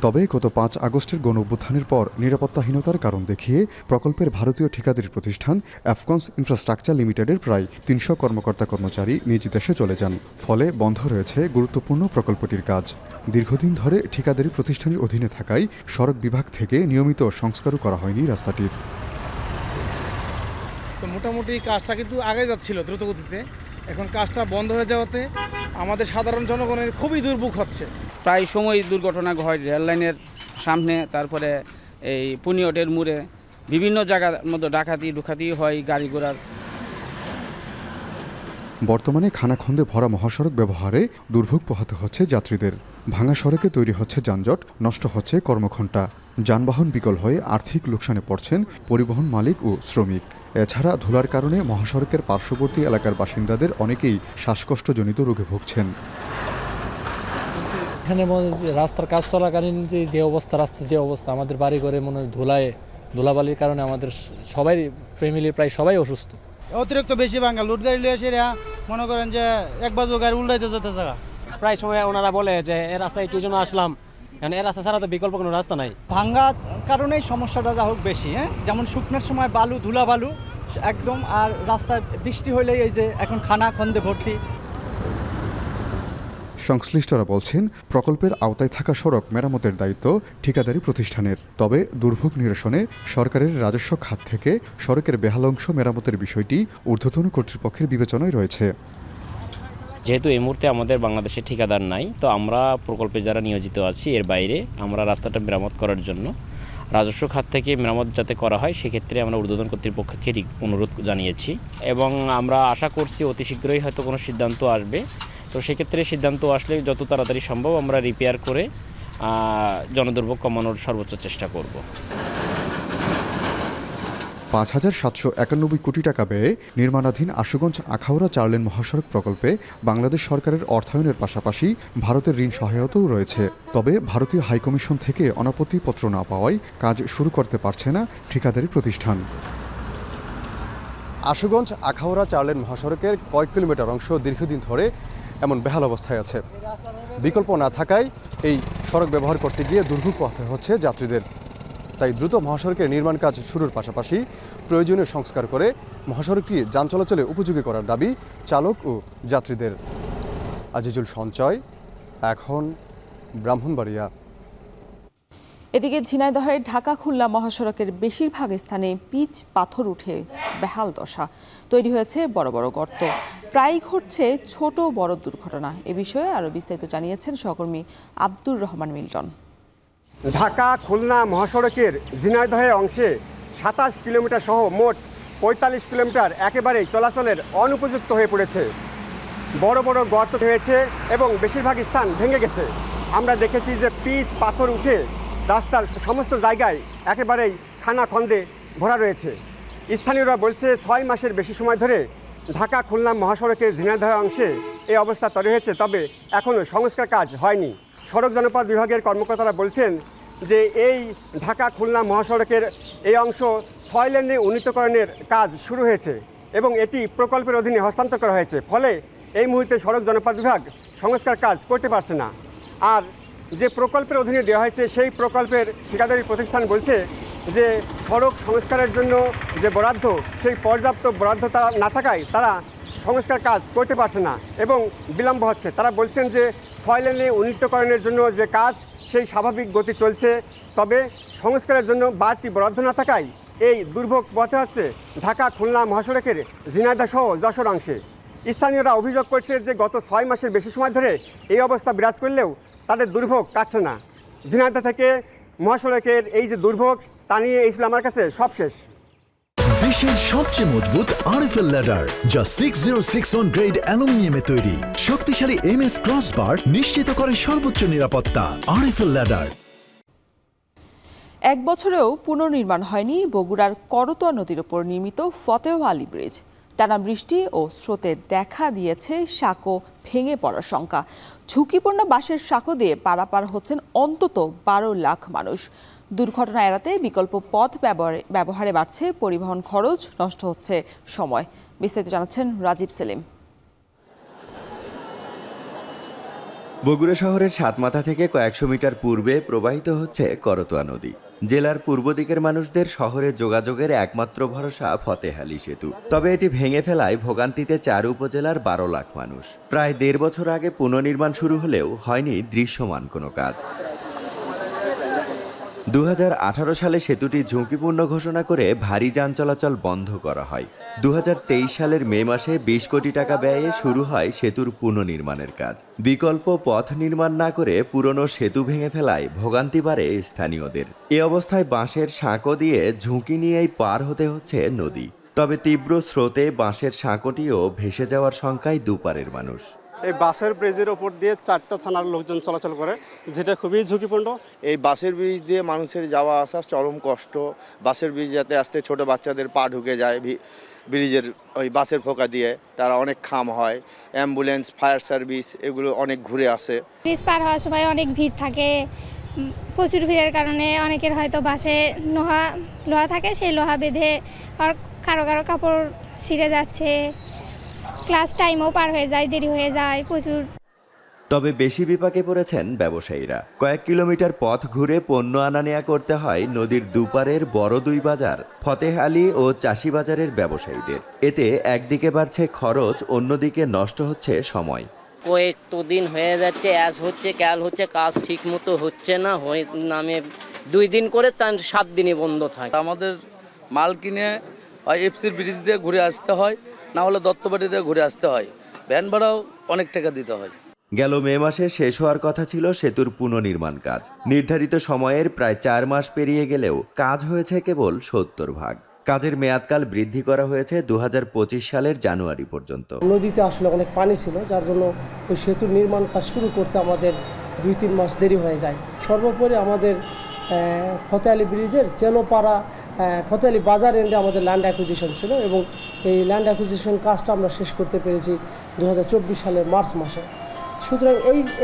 তবে গত 5 আগস্টের গণঅভ্যুত্থানের পর নিরাপত্তাহীনতার কারণ দেখিয়ে প্রকল্পের ভারতীয় ঠিকাদারি প্রতিষ্ঠান আফকনস ইনফ্রাস্ট্রাকচার লিমিটেডের প্রায় 300 কর্মকর্তা কর্মচারী নিজ দেশে চলে যান। ফলে বন্ধ রয়েছে গুরুত্বপূর্ণ প্রকল্পটির কাজ। দীর্ঘদিন ধরে ঠিকাদারি প্রতিষ্ঠানের অধীনে থাকায় সড়ক বিভাগ থেকে নিয়মিত সংস্কারও করা হয়নি রাস্তাটির। তো মোটামুটি কাজটা কিন্তু আগে যাচ্ছিল দ্রুতগতিতে, এখন কাজটা বন্ধ হয়ে যাওয়াতে আমাদের সাধারণ জনগণের খুবই দুর্ভোগ হচ্ছে। প্রায় সময় দুর্ঘটনা হয় রেল লাইনের সামনে, তারপরে এই পুনিয়টের মোড়ে বিভিন্ন জায়গার মধ্যে ডাকাতি হয় গাড়ি ঘোড়ার। বর্তমানে খানাখন্দে ভরা মহাসড়ক ব্যবহারে দুর্ভোগ পোহাতে হচ্ছে যাত্রীদের। ভাঙা সড়কে তৈরি হচ্ছে যানজট, নষ্ট হচ্ছে কর্মঘণ্টা। যানবাহন বিকল হয়ে আর্থিক লোকসানে পড়ছেন পরিবহন মালিক ও শ্রমিক। এছাড়া ধুলার কারণে মহাসড়কের পার্শ্ববর্তী এলাকার বাসিন্দাদের অনেকেই শ্বাসকষ্টজনিত রোগে ভুগছেন। এখানে রাস্তার কাজ চলাকালীন যে অবস্থা, রাস্তার যে অবস্থা, আমাদের বাড়ি ঘরে মনে হয় ধুলাবালির কারণে আমাদের সবাই ফ্যামিলির প্রায় সবাই অসুস্থ। অতিরিক্ত বেশি ভাঙা লুট গাড়ি লিয়ে এসে মনে করেন যে এক বাজু গাড়ি উল্টাইতে যেতে জায়গা। প্রায় সময় ওনারা বলে যে এ রাস্তায় কি জন্য আসলাম, কারণ এ রাস্তা ছাড়া তো বিকল্প কোনো রাস্তা নাই। ভাঙ্গা কারণেই সমস্যাটা যা হোক বেশি। যেমন শুকনোর সময় বালু ধুলা বালু একদম, আর রাস্তায় বৃষ্টি হলেই এই যে এখন খানা খন্দে ভর্তি। সংশ্লিষ্টরা বলছেন প্রকল্পের আওতায় থাকা সড়ক মেরামতের দায়িত্ব ঠিকাদারি প্রতিষ্ঠানের। তবে দুর্ভোগ নিরসনে সরকারের রাজস্ব খাত থেকে সড়কের বেহাল অংশ মেরামতের বিষয়টি ঊর্ধ্বতন কর্তৃপক্ষের বিবেচনায় রয়েছে। যেহেতু এই মুহূর্তে আমাদের বাংলাদেশে ঠিকাদার নাই, তো আমরা প্রকল্পে যারা নিয়োজিত আছি এর বাইরে আমরা রাস্তাটা মেরামত করার জন্য রাজস্ব খাত থেকে মেরামত যাতে করা হয় সেক্ষেত্রে আমরা ঊর্ধ্বতন কর্তৃপক্ষকে অনুরোধ জানিয়েছি এবং আমরা আশা করছি অতি শীঘ্রই হয়তো কোনো সিদ্ধান্ত আসবে। তো সেক্ষেত্রে সিদ্ধান্ত আসলে যত তাড়াতাড়ি সম্ভব আমরা রিপেয়ার করে জনদুর্ভোগ কমানোর সর্বোচ্চ চেষ্টা করব। 5,791 কোটি টাকা ব্যয়ে নির্মাণাধীন আশুগঞ্জ আখাউড়া 4 লেন মহাসড়ক প্রকল্পে বাংলাদেশ সরকারের অর্থায়নের পাশাপাশি ভারতের ঋণ সহায়তাও রয়েছে। তবে ভারতীয় হাইকমিশন থেকে অনাপত্তিপত্র না পাওয়ায় কাজ শুরু করতে পারছে না ঠিকাদারি প্রতিষ্ঠান। আশুগঞ্জ আখাউড়া 4 লেন মহাসড়কের কয়েক কিলোমিটার অংশ দীর্ঘদিন ধরে এমন বেহাল অবস্থায় আছে। বিকল্প না থাকায় এই সড়ক ব্যবহার করতে গিয়ে দুর্ভোগ পোহাতে হচ্ছে যাত্রীদের। তাই দ্রুত মহাসড়কের নির্মাণ কাজ শুরুর পাশাপাশি প্রয়োজনীয় সংস্কার করে মহাসড়কটি যান চলাচলে উপযোগী করার দাবি চালক ও যাত্রীদের। আজিজুল সঞ্চয়, এখন ব্রাহ্মণবাড়িয়া। এদিকে ঝিনাইদহের ঢাকা খুলনা মহাসড়কের বেশিরভাগ স্থানে পিচ পাথর উঠে বেহাল দশা, তৈরি হয়েছে বড় বড় গর্ত। প্রায়ই ঘটছে ছোট বড় দুর্ঘটনা। এ বিষয়ে আরও বিস্তারিত জানিয়েছেন সহকর্মী আব্দুর রহমান মিল্টন। ঢাকা খুলনা মহাসড়কের ঝিনাইদহ অংশে 27 কিলোমিটার সহ মোট 45 কিলোমিটার একেবারেই চলাচলের অনুপযুক্ত হয়ে পড়েছে। বড় বড় গর্ত হয়েছে এবং বেশিরভাগ স্থান ভেঙে গেছে। আমরা দেখেছি যে পিচ পাথর উঠে রাস্তার সমস্ত জায়গায় একেবারেই খানা খন্দে ভরা রয়েছে। স্থানীয়রা বলছে 6 মাসের বেশি সময় ধরে ঢাকা খুলনা মহাসড়কের ঝিনাইদহ অংশে এই অবস্থা তৈরি হয়েছে, তবে এখনও সংস্কার কাজ হয়নি। সড়ক জনপথ বিভাগের কর্মকর্তারা বলছেন যে এই ঢাকা খুলনা মহাসড়কের এই অংশ 6 লেনে উন্নীতকরণের কাজ শুরু হয়েছে এবং এটি প্রকল্পের অধীনে হস্তান্তর করা হয়েছে। ফলে এই মুহূর্তে সড়ক জনপথ বিভাগ সংস্কার কাজ করতে পারছে না। আর যে প্রকল্পের অধীনে দেওয়া হয়েছে সেই প্রকল্পের ঠিকাদারি প্রতিষ্ঠান বলছে যে সড়ক সংস্কারের জন্য যে বরাদ্দ সেই পর্যাপ্ত বরাদ্দ তারা না থাকায় তারা সংস্কার কাজ করতে পারছে না এবং বিলম্ব হচ্ছে। তারা বলছেন যে 6 লেনে উন্নীতকরণের জন্য যে কাজ সেই স্বাভাবিক গতি চলছে, তবে সংস্কারের জন্য বাড়তি বরাদ্দ না থাকায় এই দুর্ভোগ পথে হচ্ছে ঢাকা খুলনা মহাসড়কের ঝিনাইদহ সহ যশোর অংশে। স্থানীয়রা অভিযোগ করছে যে গত 6 মাসের বেশি সময় ধরে এই অবস্থা বিরাজ করলেও তাদের দুর্ভোগ কাটছে না। ঝিনাইদহ থেকে মহাসড়কের এই যে দুর্ভোগ তা নিয়ে এই ছিল আমার কাছে সবশেষ। দেশের সবচেয়ে মজবুত আরএফএল ল্যাডার, যা 6061 গ্রেড অ্যালুমিনিয়ামে তৈরি। শক্তিশালী এমএস ক্রসবার নিশ্চিত করে সর্বোচ্চ নিরাপত্তা। RFL ladder. 1 বছরেও পুনর্নির্মাণ হয়নি বগুড়ার করতোয়া নদীর ওপর নির্মিত ফতেহ আলী ব্রিজ। টানা বৃষ্টি ও স্রোতে দেখা দিয়েছে সাঁকো ভেঙে পড়ার শঙ্কা। ঝুঁকিপূর্ণ বাঁশের সাঁকো দিয়ে পারাপার হচ্ছেন অন্তত 12 লাখ মানুষ। দুর্ঘটনা এড়াতে বিকল্প পথ ব্যবহারে বাড়ছে পরিবহন খরচ, নষ্ট হচ্ছে সময়। বিস্তারিত জানাচ্ছেন রাজীব সেলিম। বগুড়া শহরের সাতমাথা থেকে কয়েকশো মিটার পূর্বে প্রবাহিত হচ্ছে করতোয়া নদী। জেলার পূর্ব দিকের মানুষদের শহরে যোগাযোগের একমাত্র ভরসা ফতেহ আলী সেতু। তবে এটি ভেঙে ফেলায় ভোগান্তিতে 4 উপজেলার 12 লাখ মানুষ। প্রায় 1.5 বছর আগে পুনর্নির্মাণ শুরু হলেও হয়নি দৃশ্যমান কোনো কাজ। 2018 সালে সেতুটি ঝুঁকিপূর্ণ ঘোষণা করে ভারী যান চলাচল বন্ধ করা হয়। 2023 সালের মে মাসে 20 কোটি টাকা ব্যয়ে শুরু হয় সেতুর পুনর্নির্মাণের কাজ। বিকল্প পথ নির্মাণ না করে পুরনো সেতু ভেঙে ফেলায় ভোগান্তি বাড়ে স্থানীয়দের। এ অবস্থায় বাঁশের সাঁকো দিয়ে ঝুঁকি নিয়েই পার হতে হচ্ছে নদী। তবে তীব্র স্রোতে বাঁশের সাঁকোটিও ভেসে যাওয়ার শঙ্কায় দুপারের মানুষ। এই বাসের ব্রিজের ওপর দিয়ে 4টা থানার লোকজন চলাচল করে, যেটা খুবই ঝুঁকিপূর্ণ। এই বাসের ব্রিজ দিয়ে মানুষের যাওয়া আসা চরম কষ্ট। বাসের ব্রিজ যাতে আসতে ছোট বাচ্চাদের পা ঢুকে যায় ব্রিজের ওই বাসের ফোকা দিয়ে, তারা অনেক খাম হয়। অ্যাম্বুলেন্স, ফায়ার সার্ভিস এগুলো অনেক ঘুরে আসে। ব্রিজ পার হওয়ার সময় অনেক ভিড় থাকে। প্রচুর ভিড়ের কারণে অনেকের হয়তো বাসে লোহা থাকে, সেই লোহা বেঁধে আর কারো কাপড় ছিঁড়ে যাচ্ছে। ক্লাস টাইমও পার হয়ে যায়, দেরি হয়ে যায় প্রচুর। তবে বেশি বিপাকে পড়েছেন ব্যবসায়ীরা। কয়েক কিলোমিটার পথ ঘুরে পণ্য আনা নেয়া করতে হয় নদীর দুপারের বড় 2 বাজার ফতেহ আলী ও চাষি বাজারের ব্যবসায়ীদের। এতে একদিকে বাড়ছে খরচ, অন্যদিকে নষ্ট হচ্ছে সময়। কয়েকটা দিন হয়ে যাচ্ছে, আজ হচ্ছে কাল হচ্ছে, কাজ ঠিক মতো হচ্ছে না। নামে 2 দিন করে তার 7 দিনই বন্ধ থাকে। আমাদের মাল কিনে এফসির ব্রিজ দিয়ে ঘুরে আসতে হয়, না হলে দত্তবাড়ি দিয়ে ঘুরে আসতে হয়। ভ্যান ভাড়াও অনেক টাকা দিতে হয়। গেল মে মাসে শেষ হওয়ার কথা ছিল সেতুর পুনর্নির্মাণ কাজ। নির্ধারিত সময়ের প্রায় 4 মাস পেরিয়ে গেলেও কাজ হয়েছে কেবল 70%। কাজের মেয়াদকাল বৃদ্ধি করা হয়েছে 2025 সালের জানুয়ারি পর্যন্ত। নদীতে আসলে অনেক পানি ছিল, যার জন্য ওই সেতুর নির্মাণ কাজ শুরু করতে আমাদের 2-3 মাস দেরি হয়ে যায়। সর্বোপরি আমাদের ফতেহ আলী ব্রিজের চেলোপাড়া ফতেহ আলী বাজার এন্ডে আমাদের ল্যান্ড অ্যাকুইজিশন ছিল এবং এই ল্যান্ড অ্যাকুইজিশন কাজটা আমরা শেষ করতে পেরেছি 2024 সালের মার্চ মাসে। সুতরাং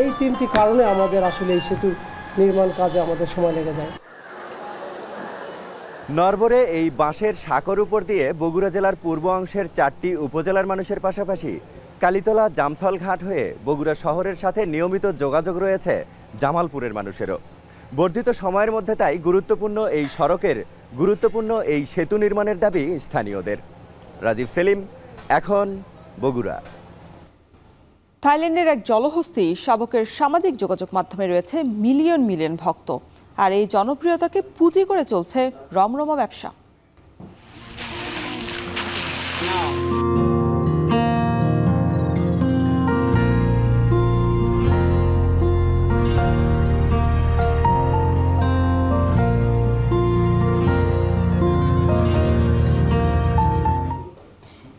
এই 3টি কারণে আমাদের আসলে এই সেতুর নির্মাণ কাজে আমাদের সময় লেগে যায়। নরবরে এই বাঁশের সাঁকোর উপর দিয়ে বগুড়া জেলার পূর্ব অংশের 4টি উপজেলার মানুষের পাশাপাশি কালীতলা জামথল ঘাট হয়ে বগুড়া শহরের সাথে নিয়মিত যোগাযোগ রয়েছে জামালপুরের মানুষেরও। বর্ধিত সময়ের মধ্যে তাই গুরুত্বপূর্ণ এই সেতু নির্মাণের দাবি স্থানীয়দের। রাজীব সেলিম, এখন বগুড়া। থাইল্যান্ডের এক জলহস্তী শাবকের সামাজিক যোগাযোগ মাধ্যমে রয়েছে মিলিয়ন মিলিয়ন ভক্ত, আর এই জনপ্রিয়তাকে পুঁজি করে চলছে রমরমা ব্যবসা।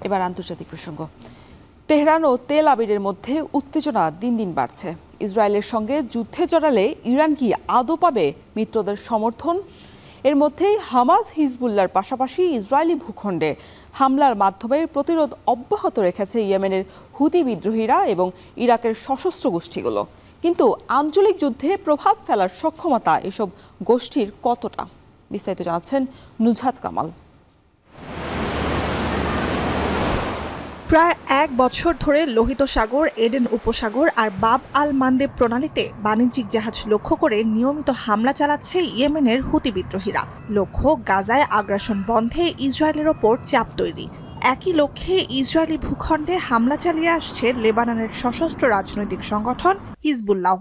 এবার আন্তর্জাতিক প্রসঙ্গ। তেহরান ও তেল আবিবের মধ্যে উত্তেজনা দিন দিন বাড়ছে। ইসরায়েলের সঙ্গে যুদ্ধে জড়ালে ইরান কি আদৌ পাবে মিত্রদের সমর্থন? এর মধ্যেই হামাস হিজবুল্লাহর পাশাপাশি ইসরায়েলি ভূখণ্ডে হামলার মাধ্যমে প্রতিরোধ অব্যাহত রেখেছে ইয়েমেনের হুতি বিদ্রোহীরা এবং ইরাকের সশস্ত্র গোষ্ঠীগুলো। কিন্তু আঞ্চলিক যুদ্ধে প্রভাব ফেলার সক্ষমতা এসব গোষ্ঠীর কতটা? বিস্তারিত জানাচ্ছেন নুজহাত কামাল। প্রায় ১ বছর ধরে লোহিত সাগর, এডেন উপসাগর আর বাব আল মান্দেব প্রণালীতে বাণিজ্যিক জাহাজ লক্ষ্য করে নিয়মিত হামলা চালাচ্ছে ইয়েমেনের হুতি বিদ্রোহীরা। লক্ষ্য গাজায় আগ্রাসন বন্ধে ইসরায়েলের ওপর চাপ তৈরি। একই লক্ষ্যে ইসরায়েলি ভূখণ্ডে হামলা চালিয়ে আসছে লেবাননের সশস্ত্র রাজনৈতিক সংগঠন হিজবুল্লাহ।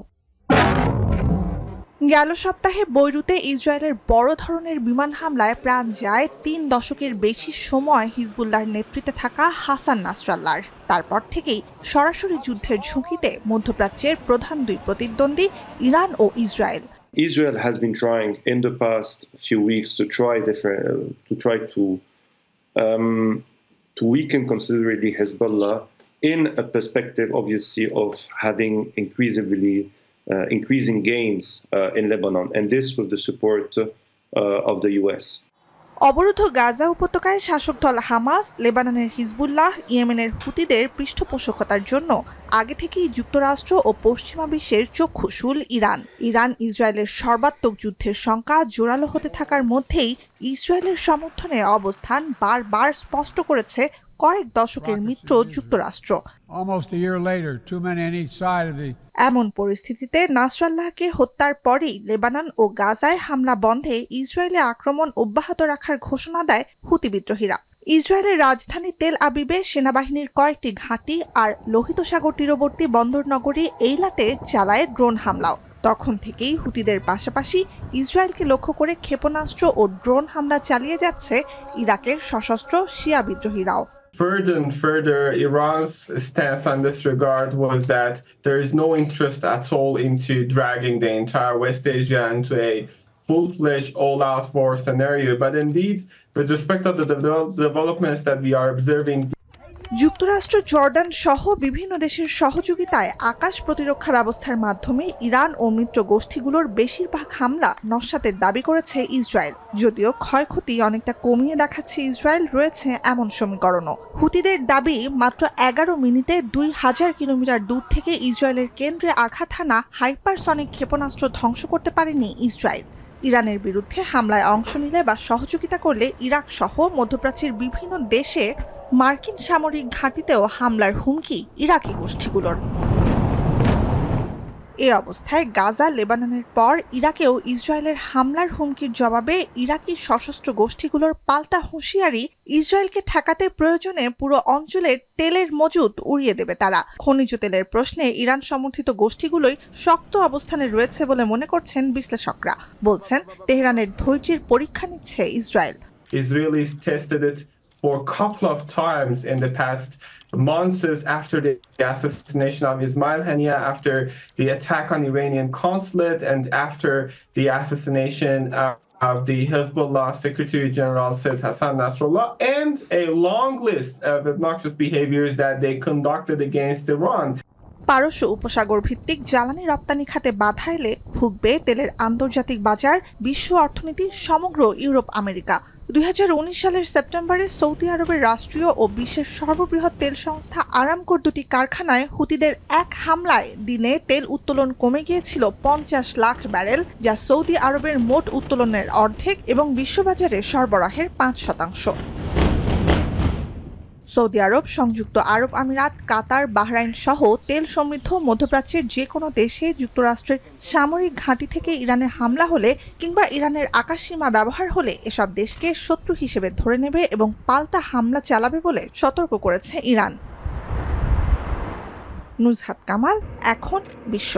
গেল সপ্তাহে বৈরুতে ইসরায়েলের বড় ধরনের বিমান হামলায় প্রাণ যায় ৩ দশকের বেশি সময় হিজবুল্লাহর নেতৃত্বে থাকা হাসান নাসরাল্লাহর। তারপর থেকেই সরাসরি যুদ্ধের ঝুঁকিতে মধ্যপ্রাচ্যের প্রধান দুই প্রতিদ্বন্দ্বী ইরান ও Israel. Israel has been trying in the past few weeks to try to weaken considerably Hezbollah in a perspective, obviously, of having increasing gains in Lebanon, and this with the support of the US. অবরুদ্ধ গাজা উপত্যকায় শাসক দল Hamas, লেবাননের Hezbollah, ইয়েমেনের হুতিদের পৃষ্ঠপোষকতার জন্য আগে থেকেই যুক্তরাষ্ট্র ও পশ্চিমা বিশ্বের চক্ষুশূল ইরান। ইরান ইসরায়েলের সর্বাত্মক যুদ্ধের শঙ্কা জোরালো হতে থাকার মধ্যেই ইসরায়েলের সমর্থনে অবস্থান বারবার স্পষ্ট করেছে কয়েক দশকের মিত্র যুক্তরাষ্ট্র। এমন পরিস্থিতিতে নাসরাল্লাহকে হত্যার পরেই লেবানন ও গাজায় হামলা বন্ধে ইসরায়েলে আক্রমণ অব্যাহত রাখার ঘোষণা দেয় হুতি বিদ্রোহীরা। ইসরায়েলের রাজধানী তেল আবিবে সেনাবাহিনীর কয়েকটি ঘাঁটি আর লোহিত সাগর তীরবর্তী বন্দর নগরী এইলাতে চালায় ড্রোন হামলাও। তখন থেকেই হুতিদের পাশাপাশি ইসরায়েলকে লক্ষ্য করে ক্ষেপণাস্ত্র ও ড্রোন হামলা চালিয়ে যাচ্ছে ইরাকের সশস্ত্র শিয়া বিদ্রোহীরাও। Further, Iran's stance on this regard was that there is no interest at all into dragging the entire West Asia into a full-fledged all-out war scenario. But indeed, with respect to the developments that we are observing, যুক্তরাষ্ট্র, Jordan সহ বিভিন্ন দেশের সহযোগিতায় আকাশ প্রতিরক্ষা ব্যবস্থার মাধ্যমে Iran ও মিত্র গোষ্ঠীগুলোর বেশিরভাগ হামলা নস্যাতের দাবি করেছে ইসরায়েল। যদিও ক্ষয়ক্ষতি অনেকটা কমিয়ে দেখাচ্ছে ইসরায়েল, রয়েছে এমন সমীকরণও। হুতিদের দাবি মাত্র 11 মিনিটে 2000 কিলোমিটার দূর থেকে ইসরায়েলের কেন্দ্রে আঘাত হানা হাইপারসনিক ক্ষেপণাস্ত্র ধ্বংস করতে পারেনি ইসরায়েল। ইরানের বিরুদ্ধে হামলায় অংশ নিলে বা সহযোগিতা করলে ইরাক সহ মধ্যপ্রাচ্যের বিভিন্ন দেশে মার্কিন সামরিক ঘাঁটিতেও হামলার হুমকি ইরাকি গোষ্ঠীগুলোর। এ অবস্থায় গাজা, লেবাননের পর ইরাকেও ইসরায়েলের হামলার হুমকির জবাবে ইরাকি সশস্ত্র গোষ্ঠীগুলোর পাল্টা হুঁশিয়ারি, ইসরায়েলকে ঠেকাতে প্রয়োজনে পুরো অঞ্চলের তেলের মজুদ উড়িয়ে দেবে তারা। খনিজ তেলের প্রশ্নে ইরান সমর্থিত গোষ্ঠীগুলোই শক্ত অবস্থানে রয়েছে বলে মনে করছেন বিশ্লেষকরা। বলছেন, তেহরানের ধৈর্যের পরীক্ষা নিচ্ছে Israel. Israelis tested it for a couple of times in the past months after the assassination of Ismail Haniyeh, after the attack on Iranian consulate, and after the assassination of the Hezbollah Secretary General Said Hassan Nasrallah, and a long list of obnoxious behaviors that they conducted against Iran. পারস্য উপসাগর ভিত্তিক জ্বালানি রপ্তানি খাতে বাধা এলে ভুগবে তেলের আন্তর্জাতিক বাজার, বিশ্ব অর্থনীতি, সমগ্র ইউরোপ, আমেরিকা। 2019 সালের সেপ্টেম্বরে সৌদি আরবের রাষ্ট্রীয় ও বিশ্বের সর্ববৃহৎ তেল সংস্থা আরামকোর দুটি কারখানায় হুতিদের এক হামলায় দিনে তেল উত্তোলন কমে গিয়েছিল 50 লাখ ব্যারেল, যা সৌদি আরবের মোট উত্তোলনের অর্ধেক এবং বিশ্ববাজারে সরবরাহের 5%। সৌদি আরব, সংযুক্ত আরব আমিরাত, কাতার, বাহরাইন সহ তেল সমৃদ্ধ মধ্যপ্রাচ্যের যে কোনো দেশে যুক্তরাষ্ট্রের সামরিক ঘাঁটি থেকে ইরানে হামলা হলে কিংবা ইরানের আকাশসীমা ব্যবহার হলে এসব দেশকে শত্রু হিসেবে ধরে নেবে এবং পাল্টা হামলা চালাবে বলে সতর্ক করেছে ইরান। নুজহাত কামাল, এখন বিশ্ব।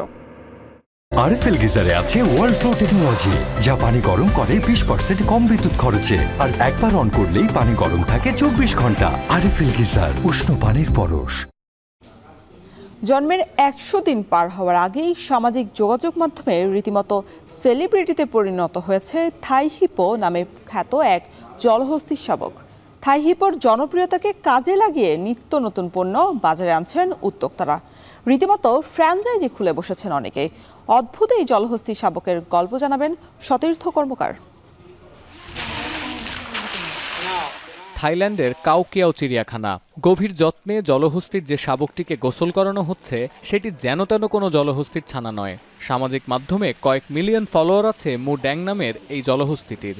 আরএফএল গিজারে আছে ওয়ার্ল্ড ফ্লো টেকনোলজি, যা পানি গরম করে 20% কম বিদ্যুৎ খরচে, আর একবার অন করলেই পানি গরম থাকে 24 ঘন্টা। আরএফএল গিজার, উষ্ণ পানির পরশ। জন্মের 100 দিন পার হওয়ার আগেই সামাজিক যোগাযোগ মাধ্যমে রীতিমতো সেলিব্রিটিতে পরিণত হয়েছে থাই হিপো নামে খ্যাত এক জলহস্তি শাবক। থাই হিপোর জনপ্রিয়তাকে কাজে লাগিয়ে নিত্য নতুন পণ্য বাজারে আনছেন উদ্যোক্তারা। রীতিমতো ফ্র্যাঞ্চাইজি খুলে বসেছেন অনেকে। অদ্ভুত এই জলহস্তি শাবকের গল্প জানাবেন সতীর্থ কর্মকার। থাইল্যান্ডের কাউকিয়াও চিড়িয়াখানা। গভীর যত্নে জলহস্তির যে শাবকটিকে গোসল করানো হচ্ছে সেটি যেন তেন কোনো জলহস্তির ছানা নয়। সামাজিক মাধ্যমে কয়েক মিলিয়ন ফলোয়ার আছে মু ড্যাং নামের এই জলহস্তিটির।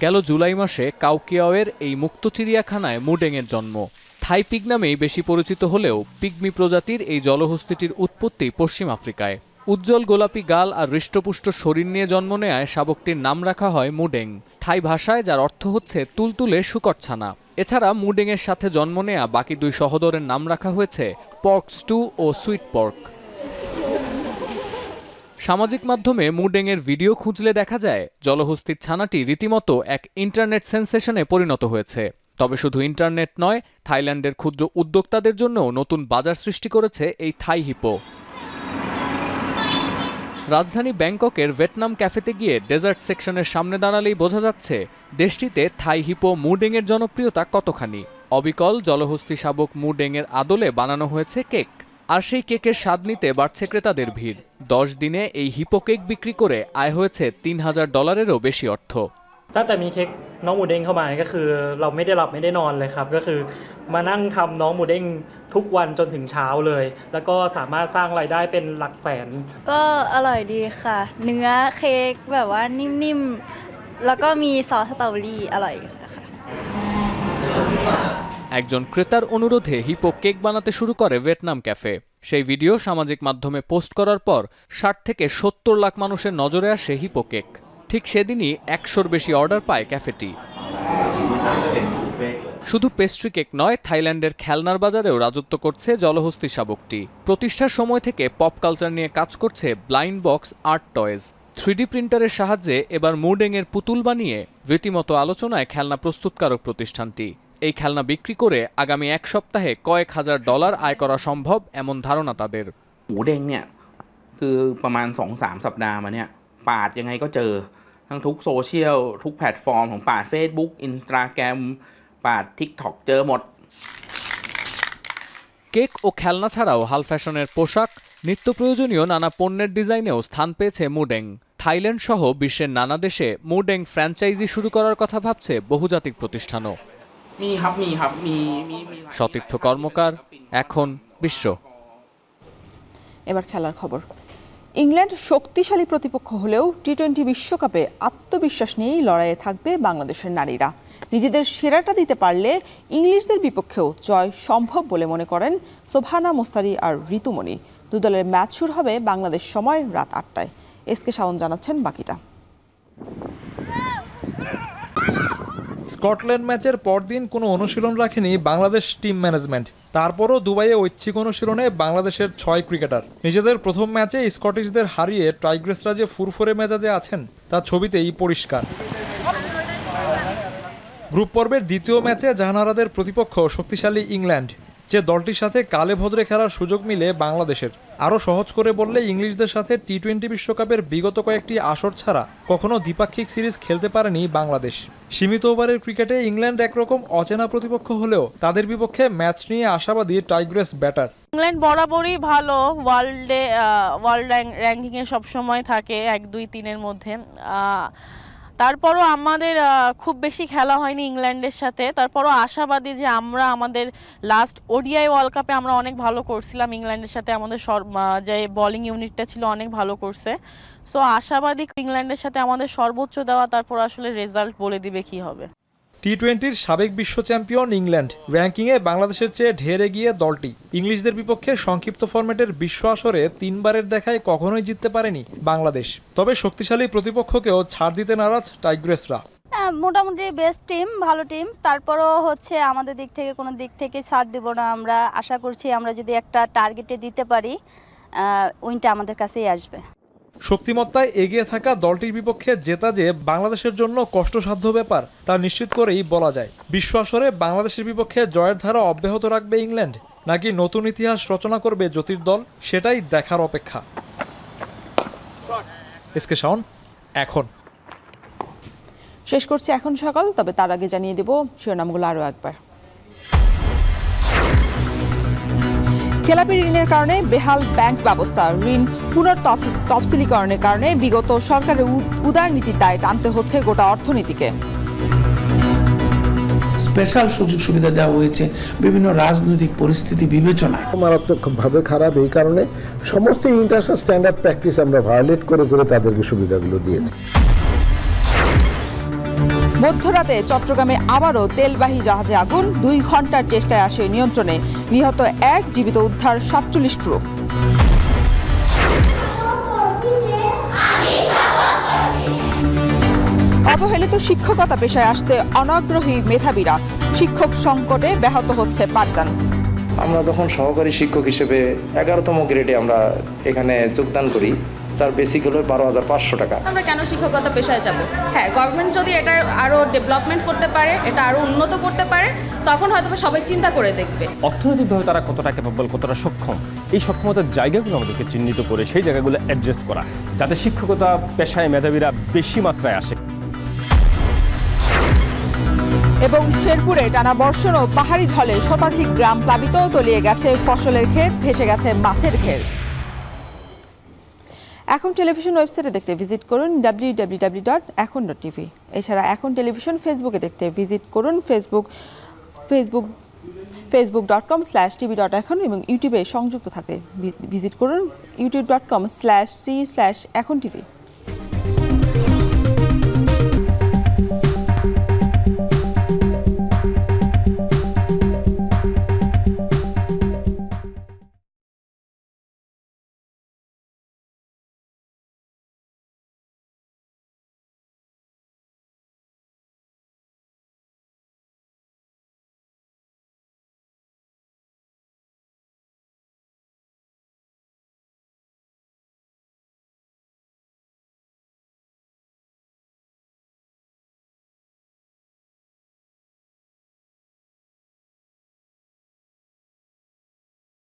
গেল জুলাই মাসে কাউকিয়াওয়ের এই মুক্ত চিড়িয়াখানায় মুডেংয়ের জন্ম। থাই পিগ নামেই বেশি পরিচিত হলেও পিগমি প্রজাতির এই জলহস্তিটির উৎপত্তি পশ্চিম আফ্রিকায়। উজ্জ্বল গোলাপি গাল আর হৃষ্টপুষ্ট শরীর নিয়ে জন্ম নেয়ায় শাবকটির নাম রাখা হয় মুডেং, থাই ভাষায়, যার অর্থ হচ্ছে তুলতুলে শুকরছানা। এছাড়া মুডেংয়ের সাথে জন্ম নেয়া বাকি দুই সহোদরের নাম রাখা হয়েছে পর্ক স্টু ও সুইট পর্ক। সামাজিক মাধ্যমে মুডেংয়ের ভিডিও খুঁজলে দেখা যায় জলহস্তির ছানাটি রীতিমতো এক ইন্টারনেট সেন্সেশনে পরিণত হয়েছে। তবে শুধু ইন্টারনেট নয়, থাইল্যান্ডের ক্ষুদ্র উদ্যোক্তাদের জন্যও নতুন বাজার সৃষ্টি করেছে এই থাই হিপো। রাজধানী ব্যাংককের ভিয়েতনাম ক্যাফেতে গিয়ে ডেজার্ট সেকশনের সামনে দাঁড়ালেই বোঝা যাচ্ছে দেশটিতে থাই হিপো মুডেংয়ের জনপ্রিয়তা কতখানি। অবিকল জলহস্তি শাবক মুডেংয়ের আদলে বানানো হয়েছে কেক, আর সেই কেকের স্বাদ নিতে বাড়ছে ক্রেতাদের ভিড়। 10 দিনে এই হিপো কেক বিক্রি করে আয় হয়েছে $3000-এরও বেশি অর্থ। ตั้งแต่มีเค้กน้องหมูเด้งเข้ามาก็คือเราไม่ได้หลับไม่ได้นอนเลยครับก็คือมานั่งทำน้องหมูเด้งทุกวันจนถึงเช้าเลยแล้วก็สามารถสร้างรายได้เป็นหลักแสนก็อร่อยดีค่ะเนื้อเค้กแบบว่านิ่มๆแล้วก็มีซอสสตรอเบอรี่อร่อยค่ะ একজন ক্রেতার অনুরোধে হিপো কেক বানাতে শুরু করে ভিয়েতনাম ক্যাফে। সেই ভিডিও সামাজিক মাধ্যমে পোস্ট করার পর 60 থেকে 70 লাখ মানুষের নজরে আসে হিপো কেক। ঠিক সেদিনই 100-র বেশি অর্ডার পায় ক্যাফেটি। শুধু পেস্ট্রি কেক নয়, থাইল্যান্ডের খেলনার বাজারেও রাজত্ব করছে জলহস্তি শাবকটি। প্রতিষ্ঠার সময় থেকে পপ কালচার নিয়ে কাজ করছে blind box art toys. 3D প্রিন্টারের সাহায্যে এবার মুডেংয়ের পুতুল বানিয়ে রীতিমতো আলোচনায় খেলনা প্রস্তুতকারক প্রতিষ্ঠানটি। এই খেলনা বিক্রি করে আগামী 1 সপ্তাহে কয়েক হাজার ডলার আয় করা সম্ভব এমন ধারণা তাদের। หมูเด้งเนี่ยคือประมาณ 2-3 สัปดาห์มาเนี่ยปาดยังไงก็เจอทั้งทุกโซเชียลทุกแพลตฟอร์มของปาด Facebook Instagram ปาด TikTok เจอหมด কেক ও খেলনা ছাড়াও হাল ফ্যাশনের পোশাক, নিত্য প্রয়োজনীয় নানা পণ্যের ডিজাইনেও স্থান পেয়েছে মুডেং। থাইল্যান্ড সহ বিশ্বের নানা দেশে মুডেং ফ্র্যাঞ্চাইজি শুরু করার কথা ভাবছে বহুজাতিক প্রতিষ্ঠানও। সতীর্থ কর্মকার, এখন বিশ্ব। এবার খেলার খবর। ইংল্যান্ড শক্তিশালী প্রতিপক্ষ হলেও টি-20 বিশ্বকাপে আত্মবিশ্বাস নিয়েই লড়াইয়ে থাকবে বাংলাদেশের নারীরা। নিজেদের সেরাটা দিতে পারলে ইংলিশদের বিপক্ষেও জয় সম্ভব বলে মনে করেন সোভানা মোস্তারি আর ঋতুমণি। দু দলের ম্যাচ শুরু হবে বাংলাদেশ সময় রাত 8টায়। এসকে শাওন জানাচ্ছেন বাকিটা। স্কটল্যান্ড ম্যাচের পরদিন কোনো অনুশীলন রাখেনি বাংলাদেশ টিম ম্যানেজমেন্ট। তারপরও দুবাইয়ে ঐচ্ছিক অনুশীলনে বাংলাদেশের 6 ক্রিকেটার। নিজেদের প্রথম ম্যাচে স্কটিশদের হারিয়ে টাইগ্রেসরা যে ফুরফুরে মেজাজে আছেন তা ছবিতেই পরিষ্কার। গ্রুপ পর্বের দ্বিতীয় ম্যাচে জাহানারাদের প্রতিপক্ষ শক্তিশালী ইংল্যান্ড, যে দলটির সাথে কালে ভদ্রে খেলার সুযোগ মিলে বাংলাদেশের। আরও সহজ করে বললে ইংলিশদের সাথে টি-20 বিশ্বকাপের বিগত কয়েকটি আসর ছাড়া কখনো দ্বিপাক্ষিক সিরিজ খেলতে পারেনি বাংলাদেশ। সীমিত ওভারের ক্রিকেটে ইংল্যান্ড একরকম অচেনা প্রতিপক্ষ হলেও তাদের বিপক্ষে ম্যাচ নিয়ে আশাবাদী টাইগ্রেস ব্যাটার। ইংল্যান্ড বরাবরই ভালো, ওয়ার্ল্ড র্যাঙ্কিংয়ে সবসময় থাকে 1, 2, 3-এর মধ্যে। তারপরও আমাদের খুব বেশি খেলা হয়নি ইংল্যান্ডের সাথে। তারপরও আশাবাদী যে আমরা আমাদের লাস্ট ওডিআই ওয়ার্ল্ড কাপে আমরা অনেক ভালো করছিলাম ইংল্যান্ডের সাথে। আমাদের যে বোলিং ইউনিটটা ছিল অনেক ভালো করছে। সো আশাবাদী ইংল্যান্ডের সাথে আমাদের সর্বোচ্চ দেওয়া, তারপর আসলে রেজাল্ট বলে দিবে কি হবে। টি-20-র সাবেক বিশ্ব চ্যাম্পিয়ন ইংল্যান্ড র্যাঙ্কিংয়ে বাংলাদেশের চেয়ে ঢের এগিয়ে দলটি। ইংলিশদের বিপক্ষে সংক্ষিপ্ত ফরম্যাটের বিশ্ব আসরে 3 বারের দেখায় কখনোই জিততে পারেনি বাংলাদেশ। তবে শক্তিশালী প্রতিপক্ষকেও ছাড় দিতে নারাজ টাইগ্রেসরা। মোটামুটি বেস্ট টিম, ভালো টিম। তারপরও হচ্ছে আমাদের দিক থেকে কোনো দিক থেকে ছাড় দেব না। আমরা আশা করছি আমরা যদি একটা টার্গেটে দিতে পারি উইনটা আমাদের কাছেই আসবে। শক্তিমত্তায় এগিয়ে থাকা দলটির বিপক্ষে জেতা যে বাংলাদেশের জন্য কষ্টসাধ্য ব্যাপার তা নিশ্চিত করেই বলা যায়। বিশ্ব আসরে বাংলাদেশের বিপক্ষে জয়ের ধারা অব্যাহত রাখবে ইংল্যান্ড, নাকি নতুন ইতিহাস রচনা করবে জ্যোতির দল, সেটাই দেখার অপেক্ষা। এসকে শাওন, এখন। শেষ করছি এখন সকাল, তবে তার আগে জানিয়ে দেব শিরোনামগুলো আরও একবার। খেলাপি ঋণের কারণে বেহাল ব্যাংক ব্যবস্থা, ঋণ পুনর্তফসিলীকরণের কারণে বিগত সরকারের উদারনীতির দায় টানতে হচ্ছে গোটা অর্থনীতিকে। স্পেশাল সুযোগ সুবিধা দেওয়া হয়েছে বিভিন্ন রাজনৈতিক পরিস্থিতি বিবেচনায়। মারাত্মকভাবে খারাপ, এই কারণে সমস্ত ইন্টারন্যাশনাল স্ট্যান্ডার্ড প্র্যাকটিস আমরা ভায়োলেট করে তাদেরকে সুবিধাগুলো দিয়েছি। মধ্যরাতে চট্টগ্রামে আবারও তেলবাহী জাহাজে আগুন, 2 ঘন্টার চেষ্টায় আসে নিয়ন্ত্রণে, নিহত 1, জীবিত উদ্ধার 47 ক্রু। অবহেলিত শিক্ষকতা পেশায় আসতে অনাগ্রহী মেধাবীরা, শিক্ষক সংকটে ব্যাহত হচ্ছে পাঠদান। আমরা যখন সহকারী শিক্ষক হিসেবে 11তম গ্রেডে আমরা এখানে যোগদান করি, যার বেসিক হলো 12,500 টাকা। আমরা কেন শিক্ষকতা পেশায় যাব? হ্যাঁ, গভর্নমেন্ট যদি এটা আরো ডেভেলপমেন্ট করতে পারে, এটা আরো উন্নত করতে পারে, তখন হয়তো সবাই চিন্তা করে দেখবে। অর্থনৈতিকভাবে তারা কতটা ক্যাপেবল, কতটা সক্ষম, এই সক্ষমতার জায়গাগুলো আমাদেরকে চিহ্নিত করে সেই জায়গাগুলো অ্যাড্রেস করা, যাতে শিক্ষকতা পেশায় মেধাবীরা বেশি মাত্রায় আসে। এবং শেরপুরে টানা বর্ষণ ও পাহাড়ি ঢলে শতাধিক গ্রাম প্লাবিত, তলিয়ে গেছে ফসলের ক্ষেত, ভেসে গেছে মাছের ঘের। এখন টেলিভিশন ওয়েবসাইটে দেখতে ভিজিট করুন www.এখন.tv। এছাড়া এখন টেলিভিশন ফেসবুকে দেখতে ভিজিট করুন facebook.com/tv.এখন এবং ইউটিউবে সংযুক্ত থাকতে ভিজিট করুন youtube.com/c/এখন tv।